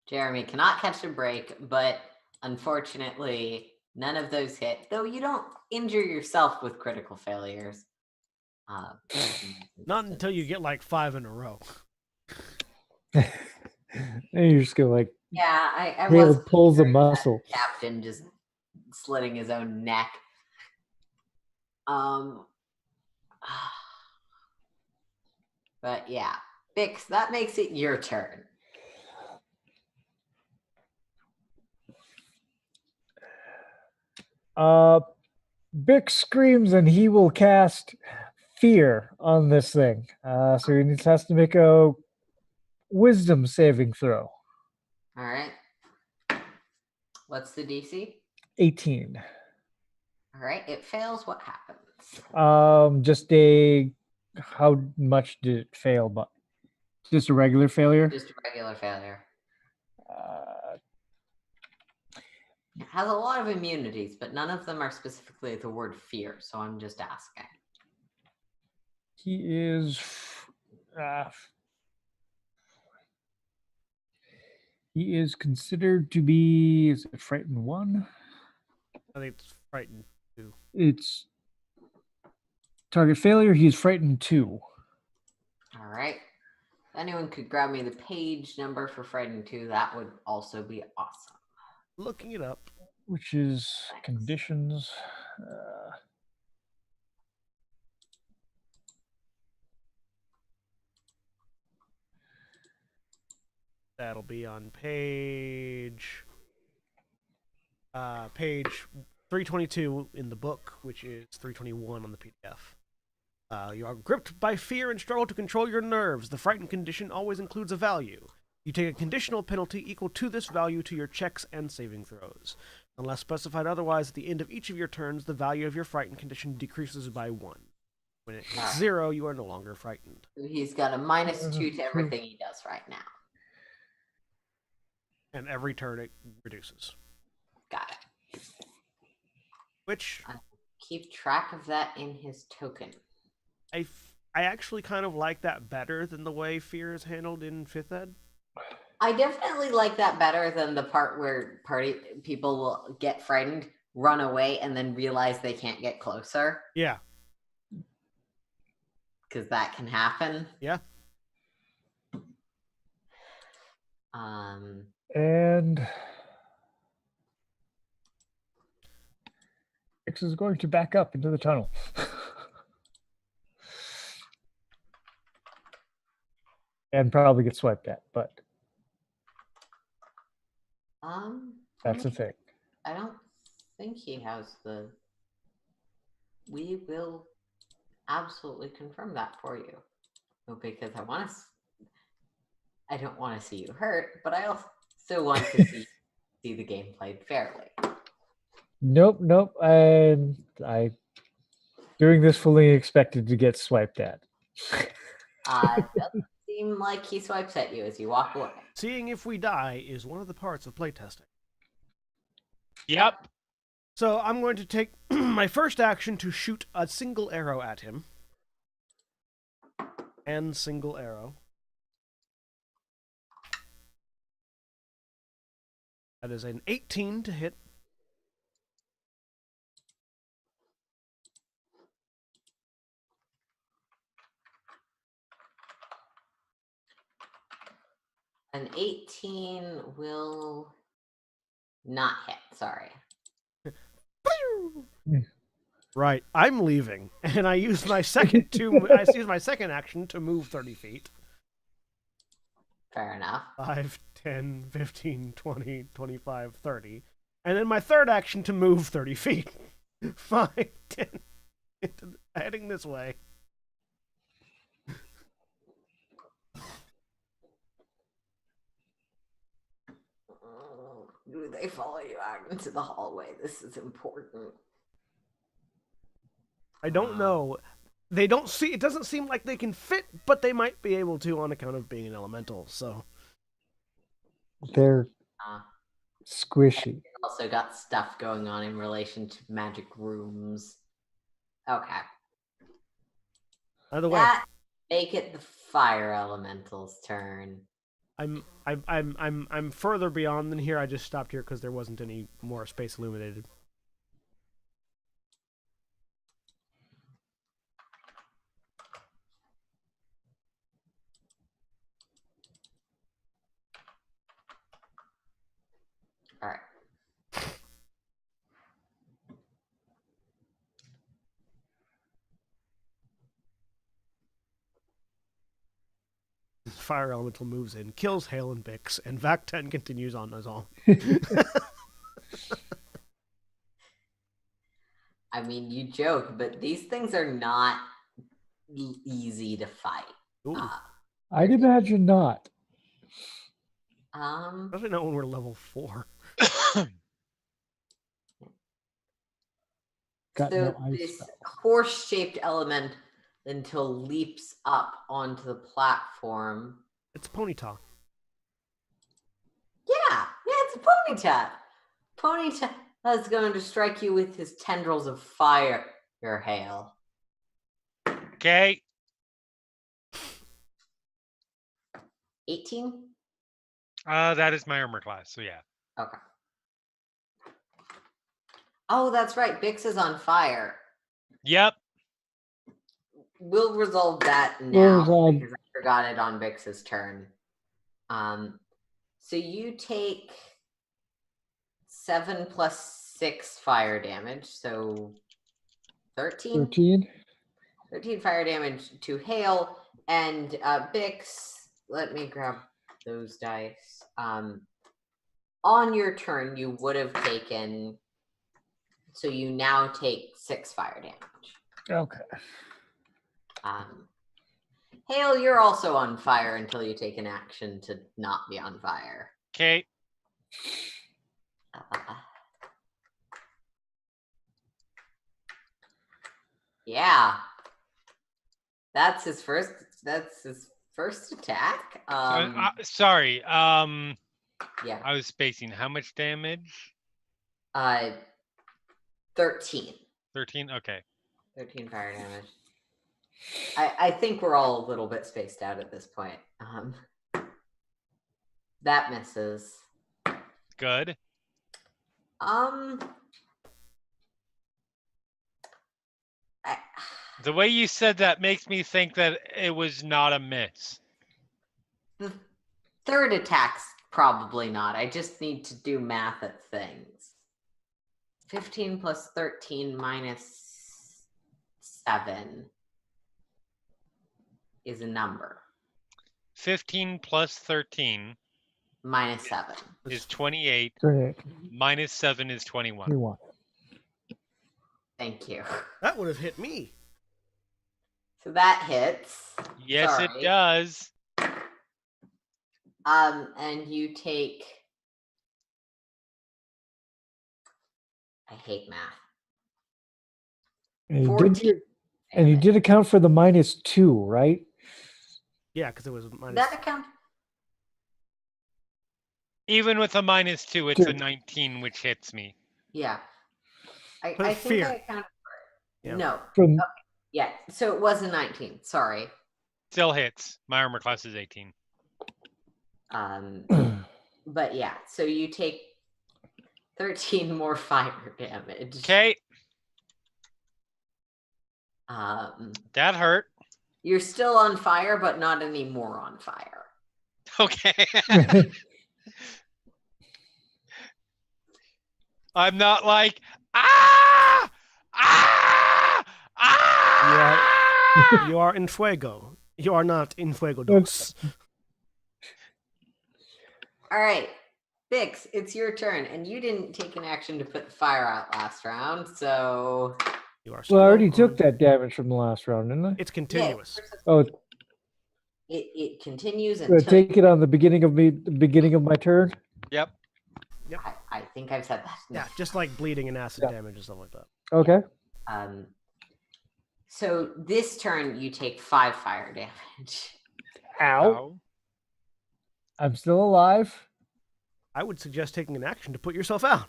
S2: Jeremy cannot catch a break, but unfortunately, none of those hit. Though you don't injure yourself with critical failures.
S1: Not until you get like 5 in a row.
S4: And you're just gonna like
S2: Yeah, I
S4: Hale
S2: was
S4: pulls a
S2: picturing that
S4: muscle.
S2: captain just slitting his own neck. But yeah, Bix, that makes it your turn.
S4: Bick screams and he will cast fear on this thing. So he has to make a wisdom saving throw.
S2: All right. What's the DC?
S4: 18.
S2: All right, it fails. What happens?
S4: Just how much did it fail? But just a regular failure.
S2: Just a regular failure.
S4: Uh,
S2: It has a lot of immunities, but none of them are specifically the word fear. So I'm just asking.
S4: he is. He is considered to be. Is it frightened 1?
S1: I think it's frightened 2.
S4: It's target failure. He's frightened 2.
S2: All right. If anyone could grab me the page number for Frightened 2, that would also be awesome.
S1: Looking it up.
S4: Which is conditions.
S1: That'll be on page 322 in the book, which is 321 on the PDF. You are gripped by fear and struggle to control your nerves. The frightened condition always includes a value. You take a conditional penalty equal to this value to your checks and saving throws. Unless specified otherwise, at the end of each of your turns, the value of your frightened condition decreases by 1. When it hits 0, you are no longer frightened.
S2: He's got a -2 to everything he does right now.
S1: And every turn it reduces.
S2: Got it.
S1: Which
S2: Keep track of that in his token.
S1: I actually kind of like that better than the way fear is handled in 5th ed.
S2: I definitely like that better than the part where party people will get frightened, run away, and then realize they can't get closer.
S1: Yeah.
S2: Because that can happen.
S1: Yeah.
S4: And X is going to back up into the tunnel. And probably get swiped at, but that's a thing.
S2: I don't think he has the. We will absolutely confirm that for you, because I want to. I don't want to see you hurt, but I also want to see the game played fairly.
S4: Nope. I doing this fully expected to get swiped at.
S2: Doesn't seem like he swipes at you as you walk away.
S1: Seeing if we die is one of the parts of playtesting.
S3: Yep.
S1: So I'm going to take my first action to shoot a single arrow at him. And single arrow. That is an 18 to hit.
S2: An 18 will not hit. Sorry.
S1: Right, I'm leaving, and I use my second action to move 30 feet.
S2: Fair enough.
S1: 5, 10, 15, 20, 25, 30. And then my third action to move 30 feet. 5, 10, heading this way.
S2: Do they follow you out into the hallway? This is important.
S1: I don't know. They don't see. It doesn't seem like they can fit, but they might be able to on account of being an elemental. So
S4: they're squishy.
S2: Also got stuff going on in relation to magic rooms. Okay.
S1: By the way,
S2: make it the fire elemental's turn.
S1: I'm further beyond than here. I just stopped here because there wasn't any more space illuminated.
S2: All right.
S1: Fire elemental moves in, kills Hale and Bix, and Vac 10 continues on as all.
S2: I mean, you joke, but these things are not easy to fight.
S4: I'd imagine not.
S1: Especially not when we're level 4.
S2: So this horse-shaped element until leaps up onto the platform.
S1: It's Ponyta.
S2: Yeah, it's a Ponyta. Ponyta is going to strike you with his tendrils of fire, your Hale.
S3: Okay.
S2: 18?
S3: That is my armor class, so yeah.
S2: Okay. Oh, that's right. Bix is on fire.
S3: Yep.
S2: We'll resolve that now because I forgot it on Bix's turn. So you take 7 plus 6 fire damage, so 13? 13 fire damage to Hale, and Bix, let me grab those dice. On your turn, you would have taken So you now take 6 fire damage.
S4: Okay.
S2: Hale, you're also on fire until you take an action to not be on fire.
S3: Okay.
S2: Yeah. That's his first attack.
S3: Sorry.
S2: Yeah.
S3: I was spacing. How much damage?
S2: 13.
S3: 13? Okay.
S2: 13 fire damage. I think we're all a little bit spaced out at this point. That misses.
S3: Good. The way you said that makes me think that it was not a miss.
S2: The third attack's probably not. I just need to do math at things. 15 plus 13 minus 7 is a number.
S3: 15 plus 13
S2: minus 7
S3: is 28.
S4: 38.
S3: Minus 7 is 21.
S4: 21.
S2: Thank you.
S1: That would have hit me.
S2: So that hits.
S3: Yes,
S2: Sorry.
S3: it does.
S2: And you take. I hate math.
S4: And
S2: 14.
S4: you did account for the -2, right?
S1: Yeah, because it was minus.
S2: That account.
S3: Even with a -2, it's a 19, which hits me.
S2: Yeah. I
S1: Put
S2: think
S1: fear.
S2: I accounted for it.
S1: Yeah.
S2: No.
S4: From
S2: Okay. Yeah. So it was a 19. Sorry.
S3: Still hits. My armor class is 18.
S2: But yeah. So you take 13 more fire damage.
S3: Okay. That hurt.
S2: You're still on fire, but not anymore on fire.
S3: Okay. I'm not like, ah! Ah! Ah!
S1: You are in fuego. You are not in fuego dos.
S2: All right. Bix, it's your turn, and you didn't take an action to put the fire out last round, so
S1: You are.
S4: Well, I already
S1: still
S4: took
S1: on-
S4: that damage from the last round, didn't I?
S1: It's continuous.
S4: Oh,
S2: it continues
S4: so
S2: until
S4: take it on the beginning of my turn.
S3: Yep.
S2: I think I've said that.
S1: Yeah, just like bleeding and acid
S4: Yeah.
S1: damage and stuff like that.
S4: Okay.
S2: So this turn you take 5 fire damage.
S4: Ow.
S3: Ow.
S4: I'm still alive.
S1: I would suggest taking an action to put yourself out.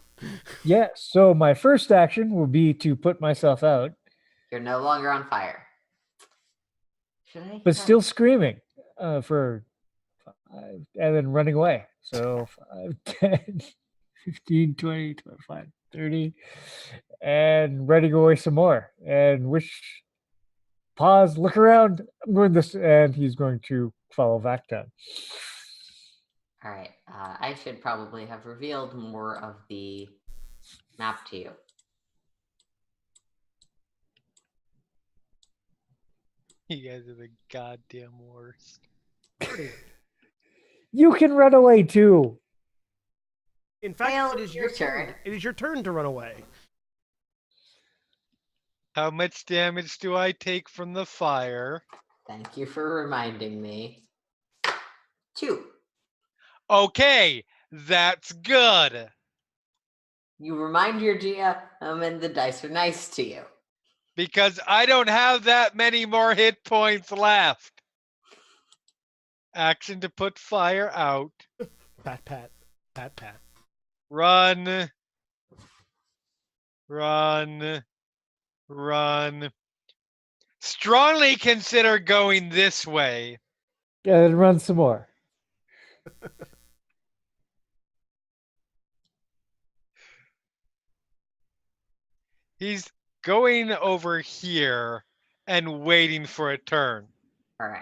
S4: Yeah. So my first action will be to put myself out,
S2: You're no longer on fire. Should I?
S4: but
S2: try-
S4: still screaming for 5, and then running away. So 5, 10, 15, 20, 25, 30, and running away some more. And pause, look around. I'm doing this, and he's going to follow Vactan.
S2: All right. I should probably have revealed more of the map to you.
S3: You guys are the goddamn worst.
S4: You can run away too.
S1: In fact,
S2: Well,
S1: it is
S2: your
S1: your turn.
S2: turn.
S1: It is your turn to run away.
S3: How much damage do I take from the fire?
S2: Thank you for reminding me. 2.
S3: Okay, that's good.
S2: You remind your GM, and the dice are nice to you.
S3: Because I don't have that many more hit points left. Action to put fire out.
S1: Pat, pat, pat, pat.
S3: Run. Run. Run. Strongly consider going this way.
S4: Yeah, then run some more.
S3: He's going over here and waiting for a turn.
S2: All right.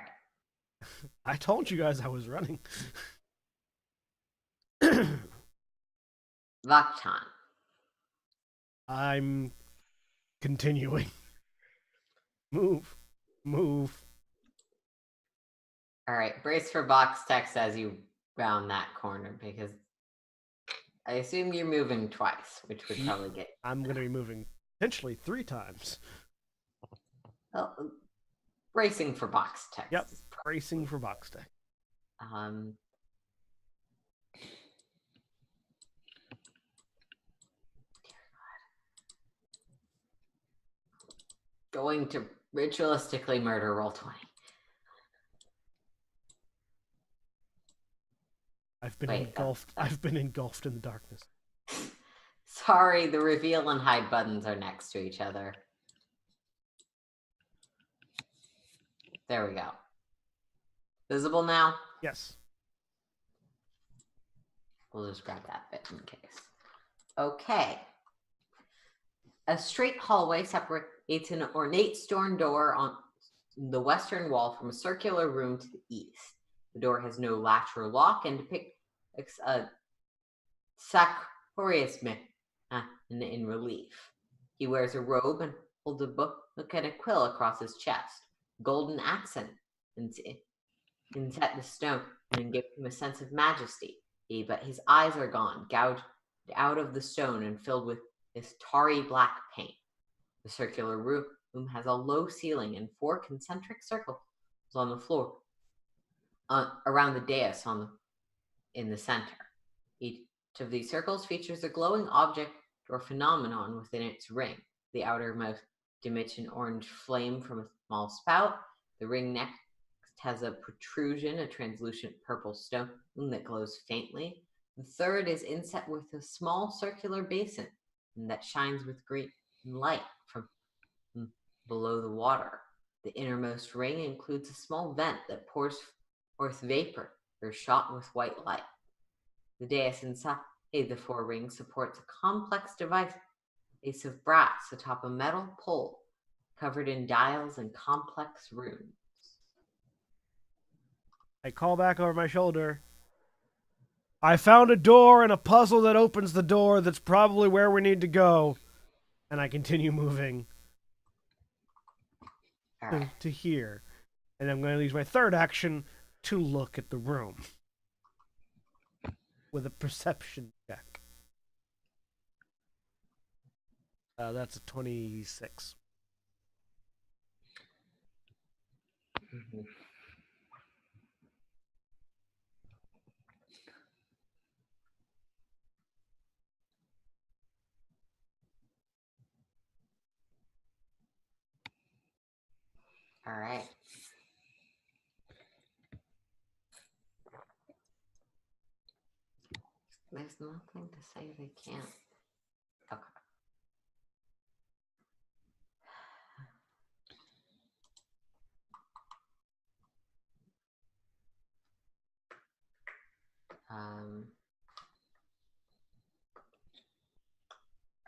S1: I told you guys I was running.
S2: Vaktan.
S1: I'm continuing. Move. Move.
S2: All right. Brace for box text as you round that corner because I assume you're moving twice, which would probably get.
S1: I'm going to be moving potentially 3 times.
S2: Well, bracing for box text.
S1: Yep, bracing for box tech.
S2: Going to ritualistically murder roll 20.
S1: I've been engulfed in the darkness.
S2: Sorry, the reveal and hide buttons are next to each other. There we go. Visible now?
S1: Yes.
S2: We'll just grab that bit in case. Okay. A straight hallway separates an ornate stone door on the western wall from a circular room to the east. The door has no latch or lock and depicts a sarcophagus in relief. He wears a robe and holds a book and a quill across his chest. Golden accent inset the stone and give him a sense of majesty. But his eyes are gone, gouged out of the stone and filled with this tarry black paint. The circular room has a low ceiling and 4 concentric circles on the floor around the dais in the center. Each of these circles features a glowing object or phenomenon within its ring. The outermost emits an orange flame from a small spout. The ring next has a protrusion, a translucent purple stone that glows faintly. The third is inset with a small circular basin that shines with green light from below the water. The innermost ring includes a small vent that pours forth vapor or shot with white light. The dais inside the 4 rings supports a complex device of brass atop a metal pole covered in dials and complex runes.
S1: I call back over my shoulder. I found a door and a puzzle that opens the door. That's probably where we need to go. And I continue moving to here. And I'm going to use my third action to look at the room with a perception check. That's a 26.
S2: Mm-hmm. All right. There's nothing to say they can't. Okay.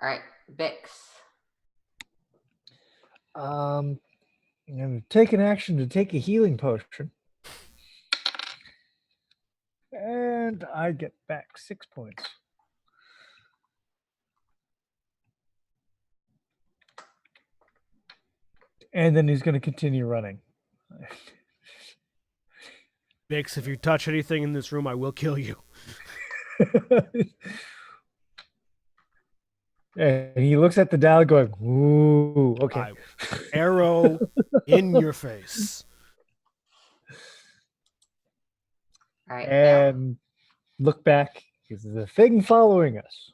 S2: All right, Bix.
S4: I'm going to take an action to take a healing potion. And I get back 6 points. And then he's going to continue running.
S1: Bix, if you touch anything in this room, I will kill you.
S4: And he looks at the dial going, ooh, okay.
S1: Arrow in your face.
S2: All right.
S4: And look back. Is the thing following us?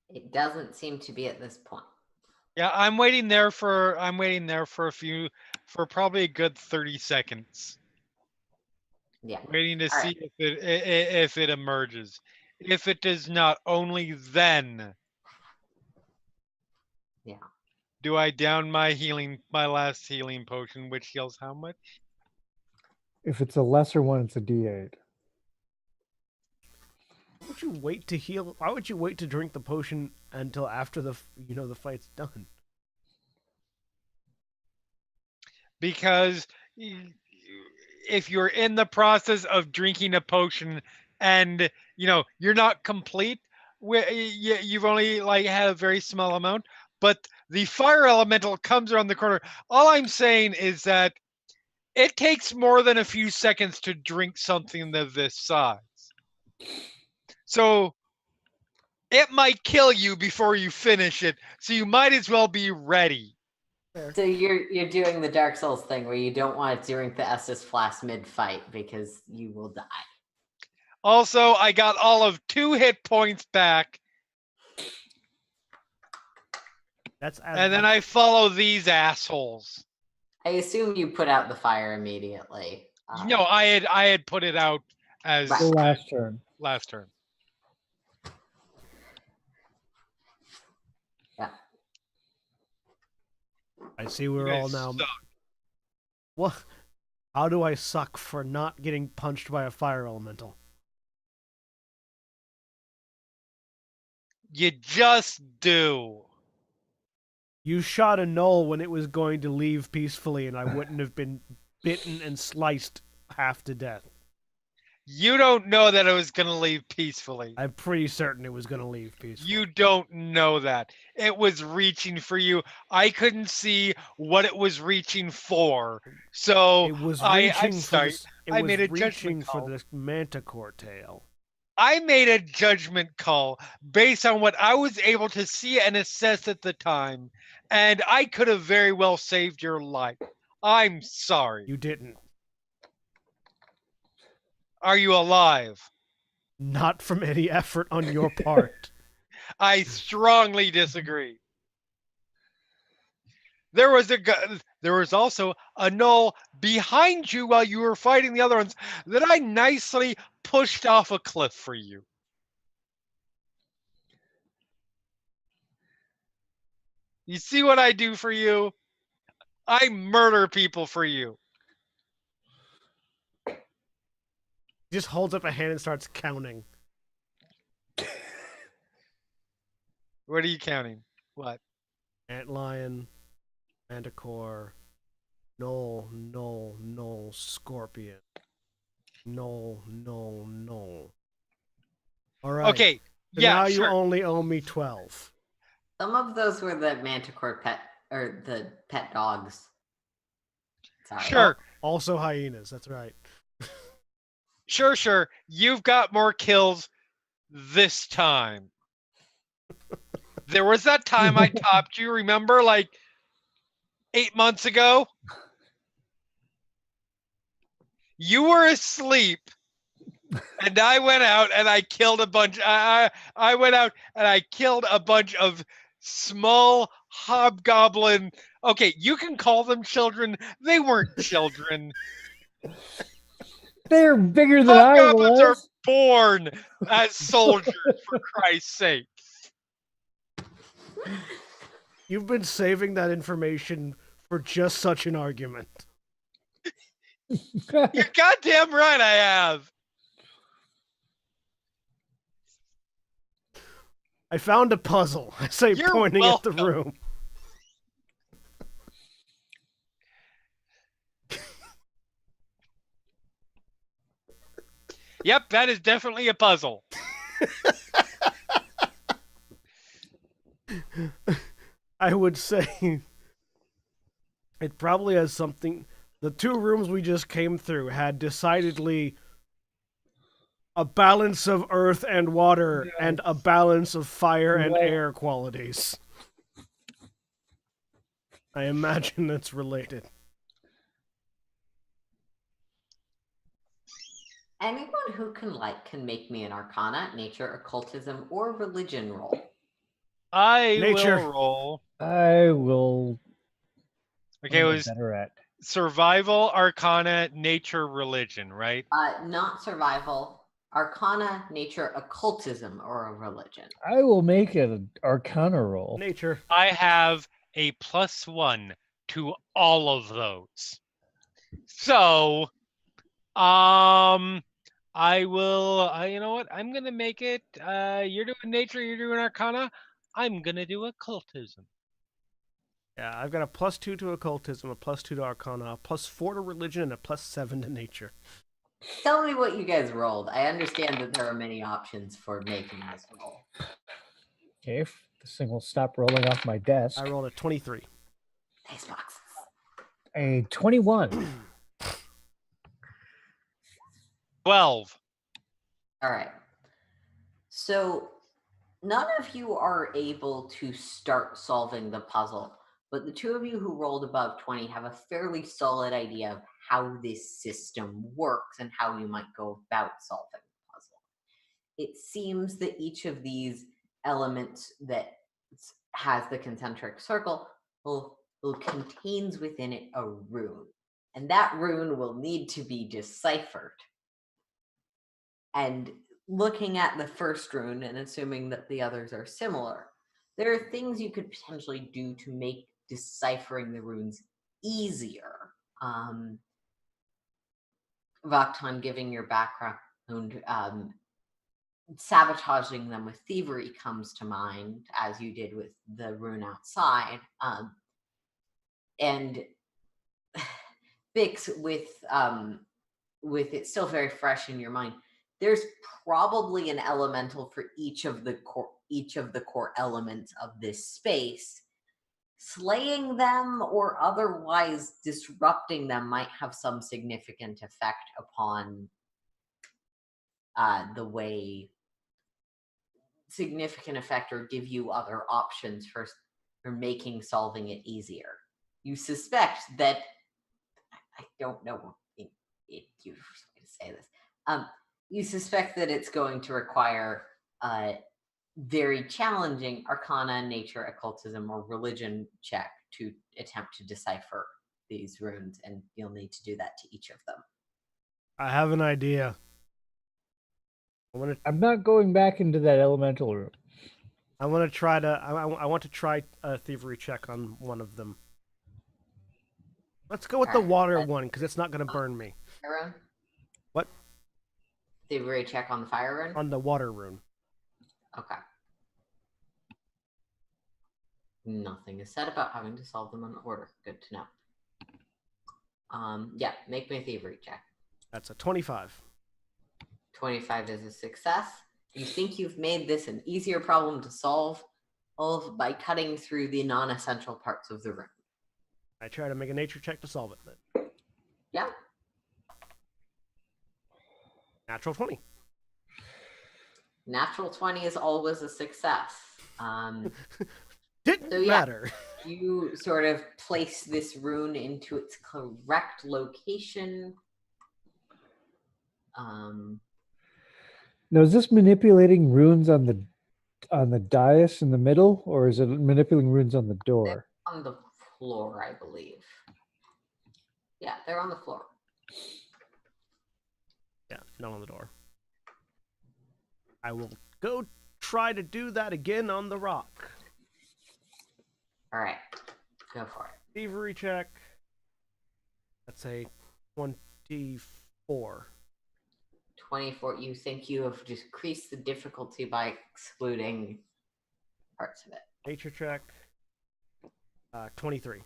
S2: It doesn't seem to be at this point.
S3: Yeah, I'm waiting there for probably a good 30 seconds.
S2: Yeah.
S3: Waiting to see if it emerges. If it does not, only then.
S2: Yeah.
S3: Do I down my last healing potion, which heals how much?
S4: If it's a lesser one, it's a D8.
S1: Why would you wait to heal? Why would you wait to drink the potion until after the fight's done?
S3: Because if you're in the process of drinking a potion and you're not complete, you've only had a very small amount, but the fire elemental comes around the corner. All I'm saying is that it takes more than a few seconds to drink something of this size. So it might kill you before you finish it. So you might as well be ready.
S2: So you're doing the Dark Souls thing where you don't want to drink the Estus Flask mid-fight because you will die.
S3: Also, I got all of 2 hit points back. And then I follow these assholes.
S2: I assume you put out the fire immediately.
S3: No, I had put it out as
S2: Right.
S4: The last turn.
S3: last turn.
S2: Yeah.
S1: I see we're
S3: You
S1: all
S3: guys
S1: now.
S3: suck.
S1: What? How do I suck for not getting punched by a fire elemental?
S3: You just do.
S1: You shot a knoll when it was going to leave peacefully, and I wouldn't have been bitten and sliced half to death.
S3: You don't know that it was going to leave peacefully.
S1: I'm pretty certain it was going to leave peacefully.
S3: You don't know that. It was reaching for you. I couldn't see what it was reaching for. So
S1: It was
S3: I'm
S1: reaching for
S3: sorry.
S1: this,
S3: I
S1: was
S3: made a
S1: reaching
S3: judgment
S1: for
S3: call.
S1: this manticore tail.
S3: I made a judgment call based on what I was able to see and assess at the time, and I could have very well saved your life. I'm sorry.
S1: You didn't.
S3: Are you alive?
S1: Not from any effort on your part.
S3: I strongly disagree. There was also a knoll behind you while you were fighting the other ones that I nicely pushed off a cliff for you. You see what I do for you? I murder people for you.
S1: Just holds up a hand and starts counting.
S3: What are you counting? What?
S1: Antlion, manticore, knoll, scorpion. Knoll. All right.
S3: Okay.
S1: So
S3: Yeah,
S1: now
S3: sure.
S1: you only owe me 12.
S2: Some of those were the manticore pet or the pet dogs. Sorry.
S3: Sure.
S1: Also hyenas, that's right.
S3: Sure. You've got more kills this time. There was that time I topped you, remember? Like 8 months ago? You were asleep, and I went out and I killed a bunch. I went out and I killed a bunch of small hobgoblin. Okay, you can call them children. They weren't children.
S4: They're bigger than I
S3: Hobgoblins are
S4: was.
S3: born as soldiers, for Christ's sake.
S1: You've been saving that information for just such an argument.
S3: You're goddamn right I have.
S1: I found a puzzle. I say,
S3: You're
S1: pointing at the
S3: welcome.
S1: room.
S3: Yep, that is definitely a puzzle.
S1: I would say it probably has something. The 2 rooms we just came through had decidedly a balance of earth and water and a balance of fire and air qualities. I imagine that's related.
S2: Anyone who can make me an Arcana, Nature, Occultism, or Religion roll.
S3: I
S1: Nature.
S3: will roll.
S4: I will.
S3: Okay, it
S4: I'm
S3: was
S4: better at.
S3: survival, arcana, nature, religion, right?
S2: Not survival, Arcana, Nature, Occultism, or a Religion.
S4: I will make it an Arcana roll.
S1: Nature.
S3: I have a +1 to all of those. So, I will, you know what? I'm going to make it, you're doing nature, you're doing arcana. I'm going to do occultism.
S1: Yeah, I've got a +2 to occultism, a +2 to arcana, a +4 to religion, and a +7 to nature.
S2: Tell me what you guys rolled. I understand that there are many options for making this roll.
S4: Okay, if this thing will stop rolling off my desk.
S1: I rolled a 23.
S2: Dice boxes.
S4: A 21.
S3: 12.
S2: All right. So none of you are able to start solving the puzzle, but the two of you who rolled above 20 have a fairly solid idea of how this system works and how you might go about solving the puzzle. It seems that each of these elements that has the concentric circle will contains within it a rune, and that rune will need to be deciphered. And looking at the first rune and assuming that the others are similar, there are things you could potentially do to make deciphering the runes easier. Vaktan, giving your background, sabotaging them with thievery comes to mind, as you did with the rune outside. And Bix, with it still very fresh in your mind, there's probably an elemental for each of the core elements of this space. Slaying them or otherwise disrupting them might have some significant effect upon the way significant effect or give you other options for making solving it easier. You suspect that I don't know if you say this. You suspect that it's going to require very challenging arcana, nature, occultism, or religion check to attempt to decipher these runes, and you'll need to do that to each of them.
S1: I have an idea.
S4: I'm not going back into that elemental room.
S1: I want to try to. I want to try a thievery check on one of them. Let's go with the water one because it's not going to burn me.
S2: Fire rune?
S1: What?
S2: Thievery check on the fire rune?
S1: On the water rune.
S2: Okay. Nothing is said about having to solve them in order. Good to know. Yeah, make me a thievery check.
S1: That's a 25.
S2: 25 is a success. You think you've made this an easier problem to solve by cutting through the non-essential parts of the room.
S1: I try to make a nature check to solve it then.
S2: Yeah.
S1: Natural 20.
S2: Natural 20 is always a success.
S1: Didn't matter.
S2: You sort of place this rune into its correct location.
S4: Now, is this manipulating runes on the dais in the middle, or is it manipulating runes on the door?
S2: On the floor, I believe. Yeah, they're on the floor.
S1: Yeah, not on the door. I will go try to do that again on the rock.
S2: All right, go for it.
S1: Thievery check. That's a 24.
S2: 24. You think you have decreased the difficulty by excluding parts of it.
S1: Nature check. 23.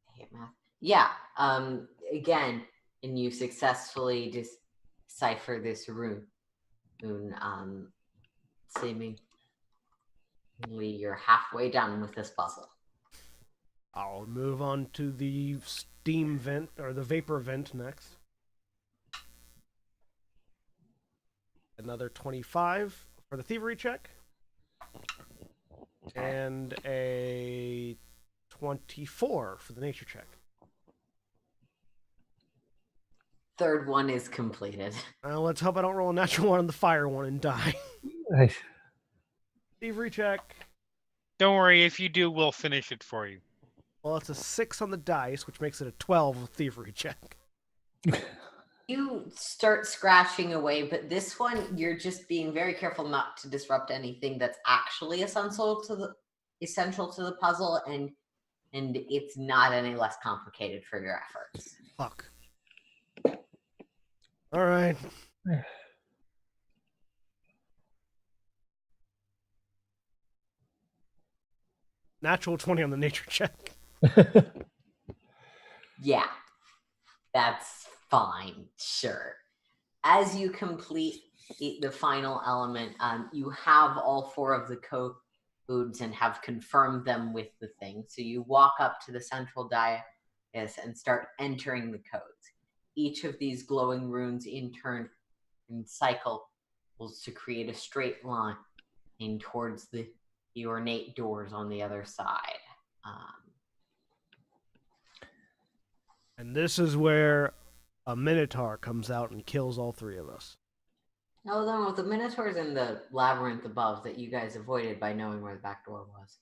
S2: I hate math. Yeah. Again, and you successfully decipher this rune. Seemingly you're halfway done with this puzzle.
S1: I'll move on to the steam vent, or the vapor vent next. Another 25 for the thievery check. And a 24 for the nature check.
S2: Third one is completed.
S1: Let's hope I don't roll a natural one on the fire one and die.
S4: Nice.
S1: Thievery check.
S3: Don't worry, if you do, we'll finish it for you.
S1: Well, it's a 6 on the dice, which makes it a 12 thievery check.
S2: You start scratching away, but this one, you're just being very careful not to disrupt anything that's actually essential to the puzzle, and it's not any less complicated for your efforts.
S1: Fuck. All right. Natural 20 on the nature check.
S2: Yeah, that's fine. Sure. As you complete the final element, you have all 4 of the codes and have confirmed them with the thing. So you walk up to the central dais and start entering the codes. Each of these glowing runes in turn and cycles to create a straight line in towards the ornate doors on the other side.
S1: And this is where a Minotaur comes out and kills all three of us.
S2: No, the Minotaur's in the labyrinth above that you guys avoided by knowing where the back door was.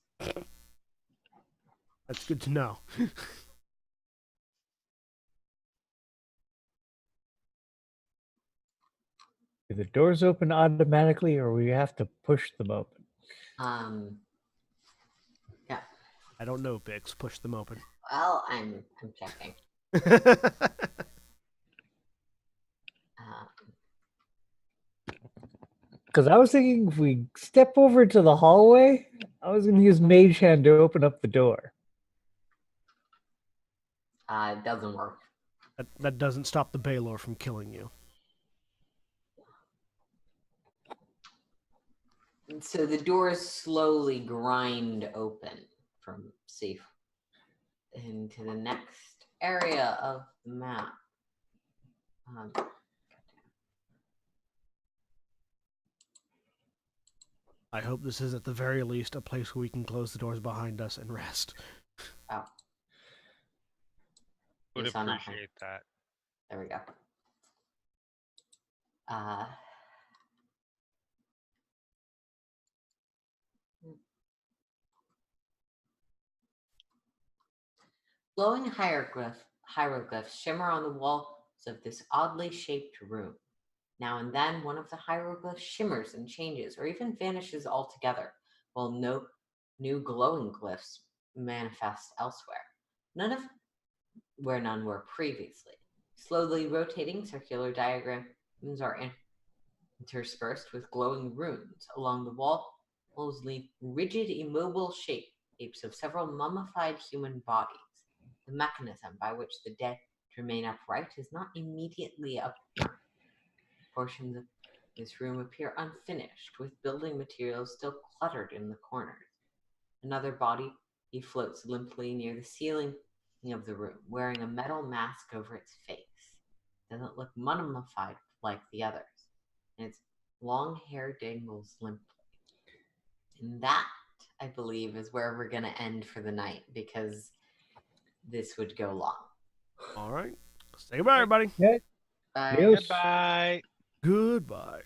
S1: That's good to know.
S4: Do the doors open automatically, or we have to push them open?
S2: Yeah.
S1: I don't know, Bix. Push them open.
S2: Well, I'm checking.
S4: Because I was thinking if we step over to the hallway, I was going to use Mage Hand to open up the door.
S2: It doesn't work.
S1: That doesn't stop the Baylor from killing you.
S2: And so the doors slowly grind open from safe into the next area of the map.
S1: I hope this is at the very least a place where we can close the doors behind us and rest.
S2: Oh.
S3: Would
S2: You saw nothing.
S3: appreciate that.
S2: There we go. Glowing hieroglyphs shimmer on the walls of this oddly shaped room. Now and then, one of the hieroglyphs shimmers and changes, or even vanishes altogether, while no new glowing glyphs manifest elsewhere. None were previously. Slowly rotating circular diagrams are interspersed with glowing runes. Along the walls leave rigid, immobile shapes of several mummified human bodies. The mechanism by which the dead remain upright is not immediately apparent. Portions of this room appear unfinished, with building materials still cluttered in the corners. Another body floats limply near the ceiling of the room, wearing a metal mask over its face. It doesn't look mummified like the others, and its long hair dangles limply. And that, I believe, is where we're going to end for the night, because this would go long.
S1: All right. Say goodbye, everybody.
S4: Yeah.
S2: Bye.
S4: Yes.
S3: Goodbye.
S1: Goodbye.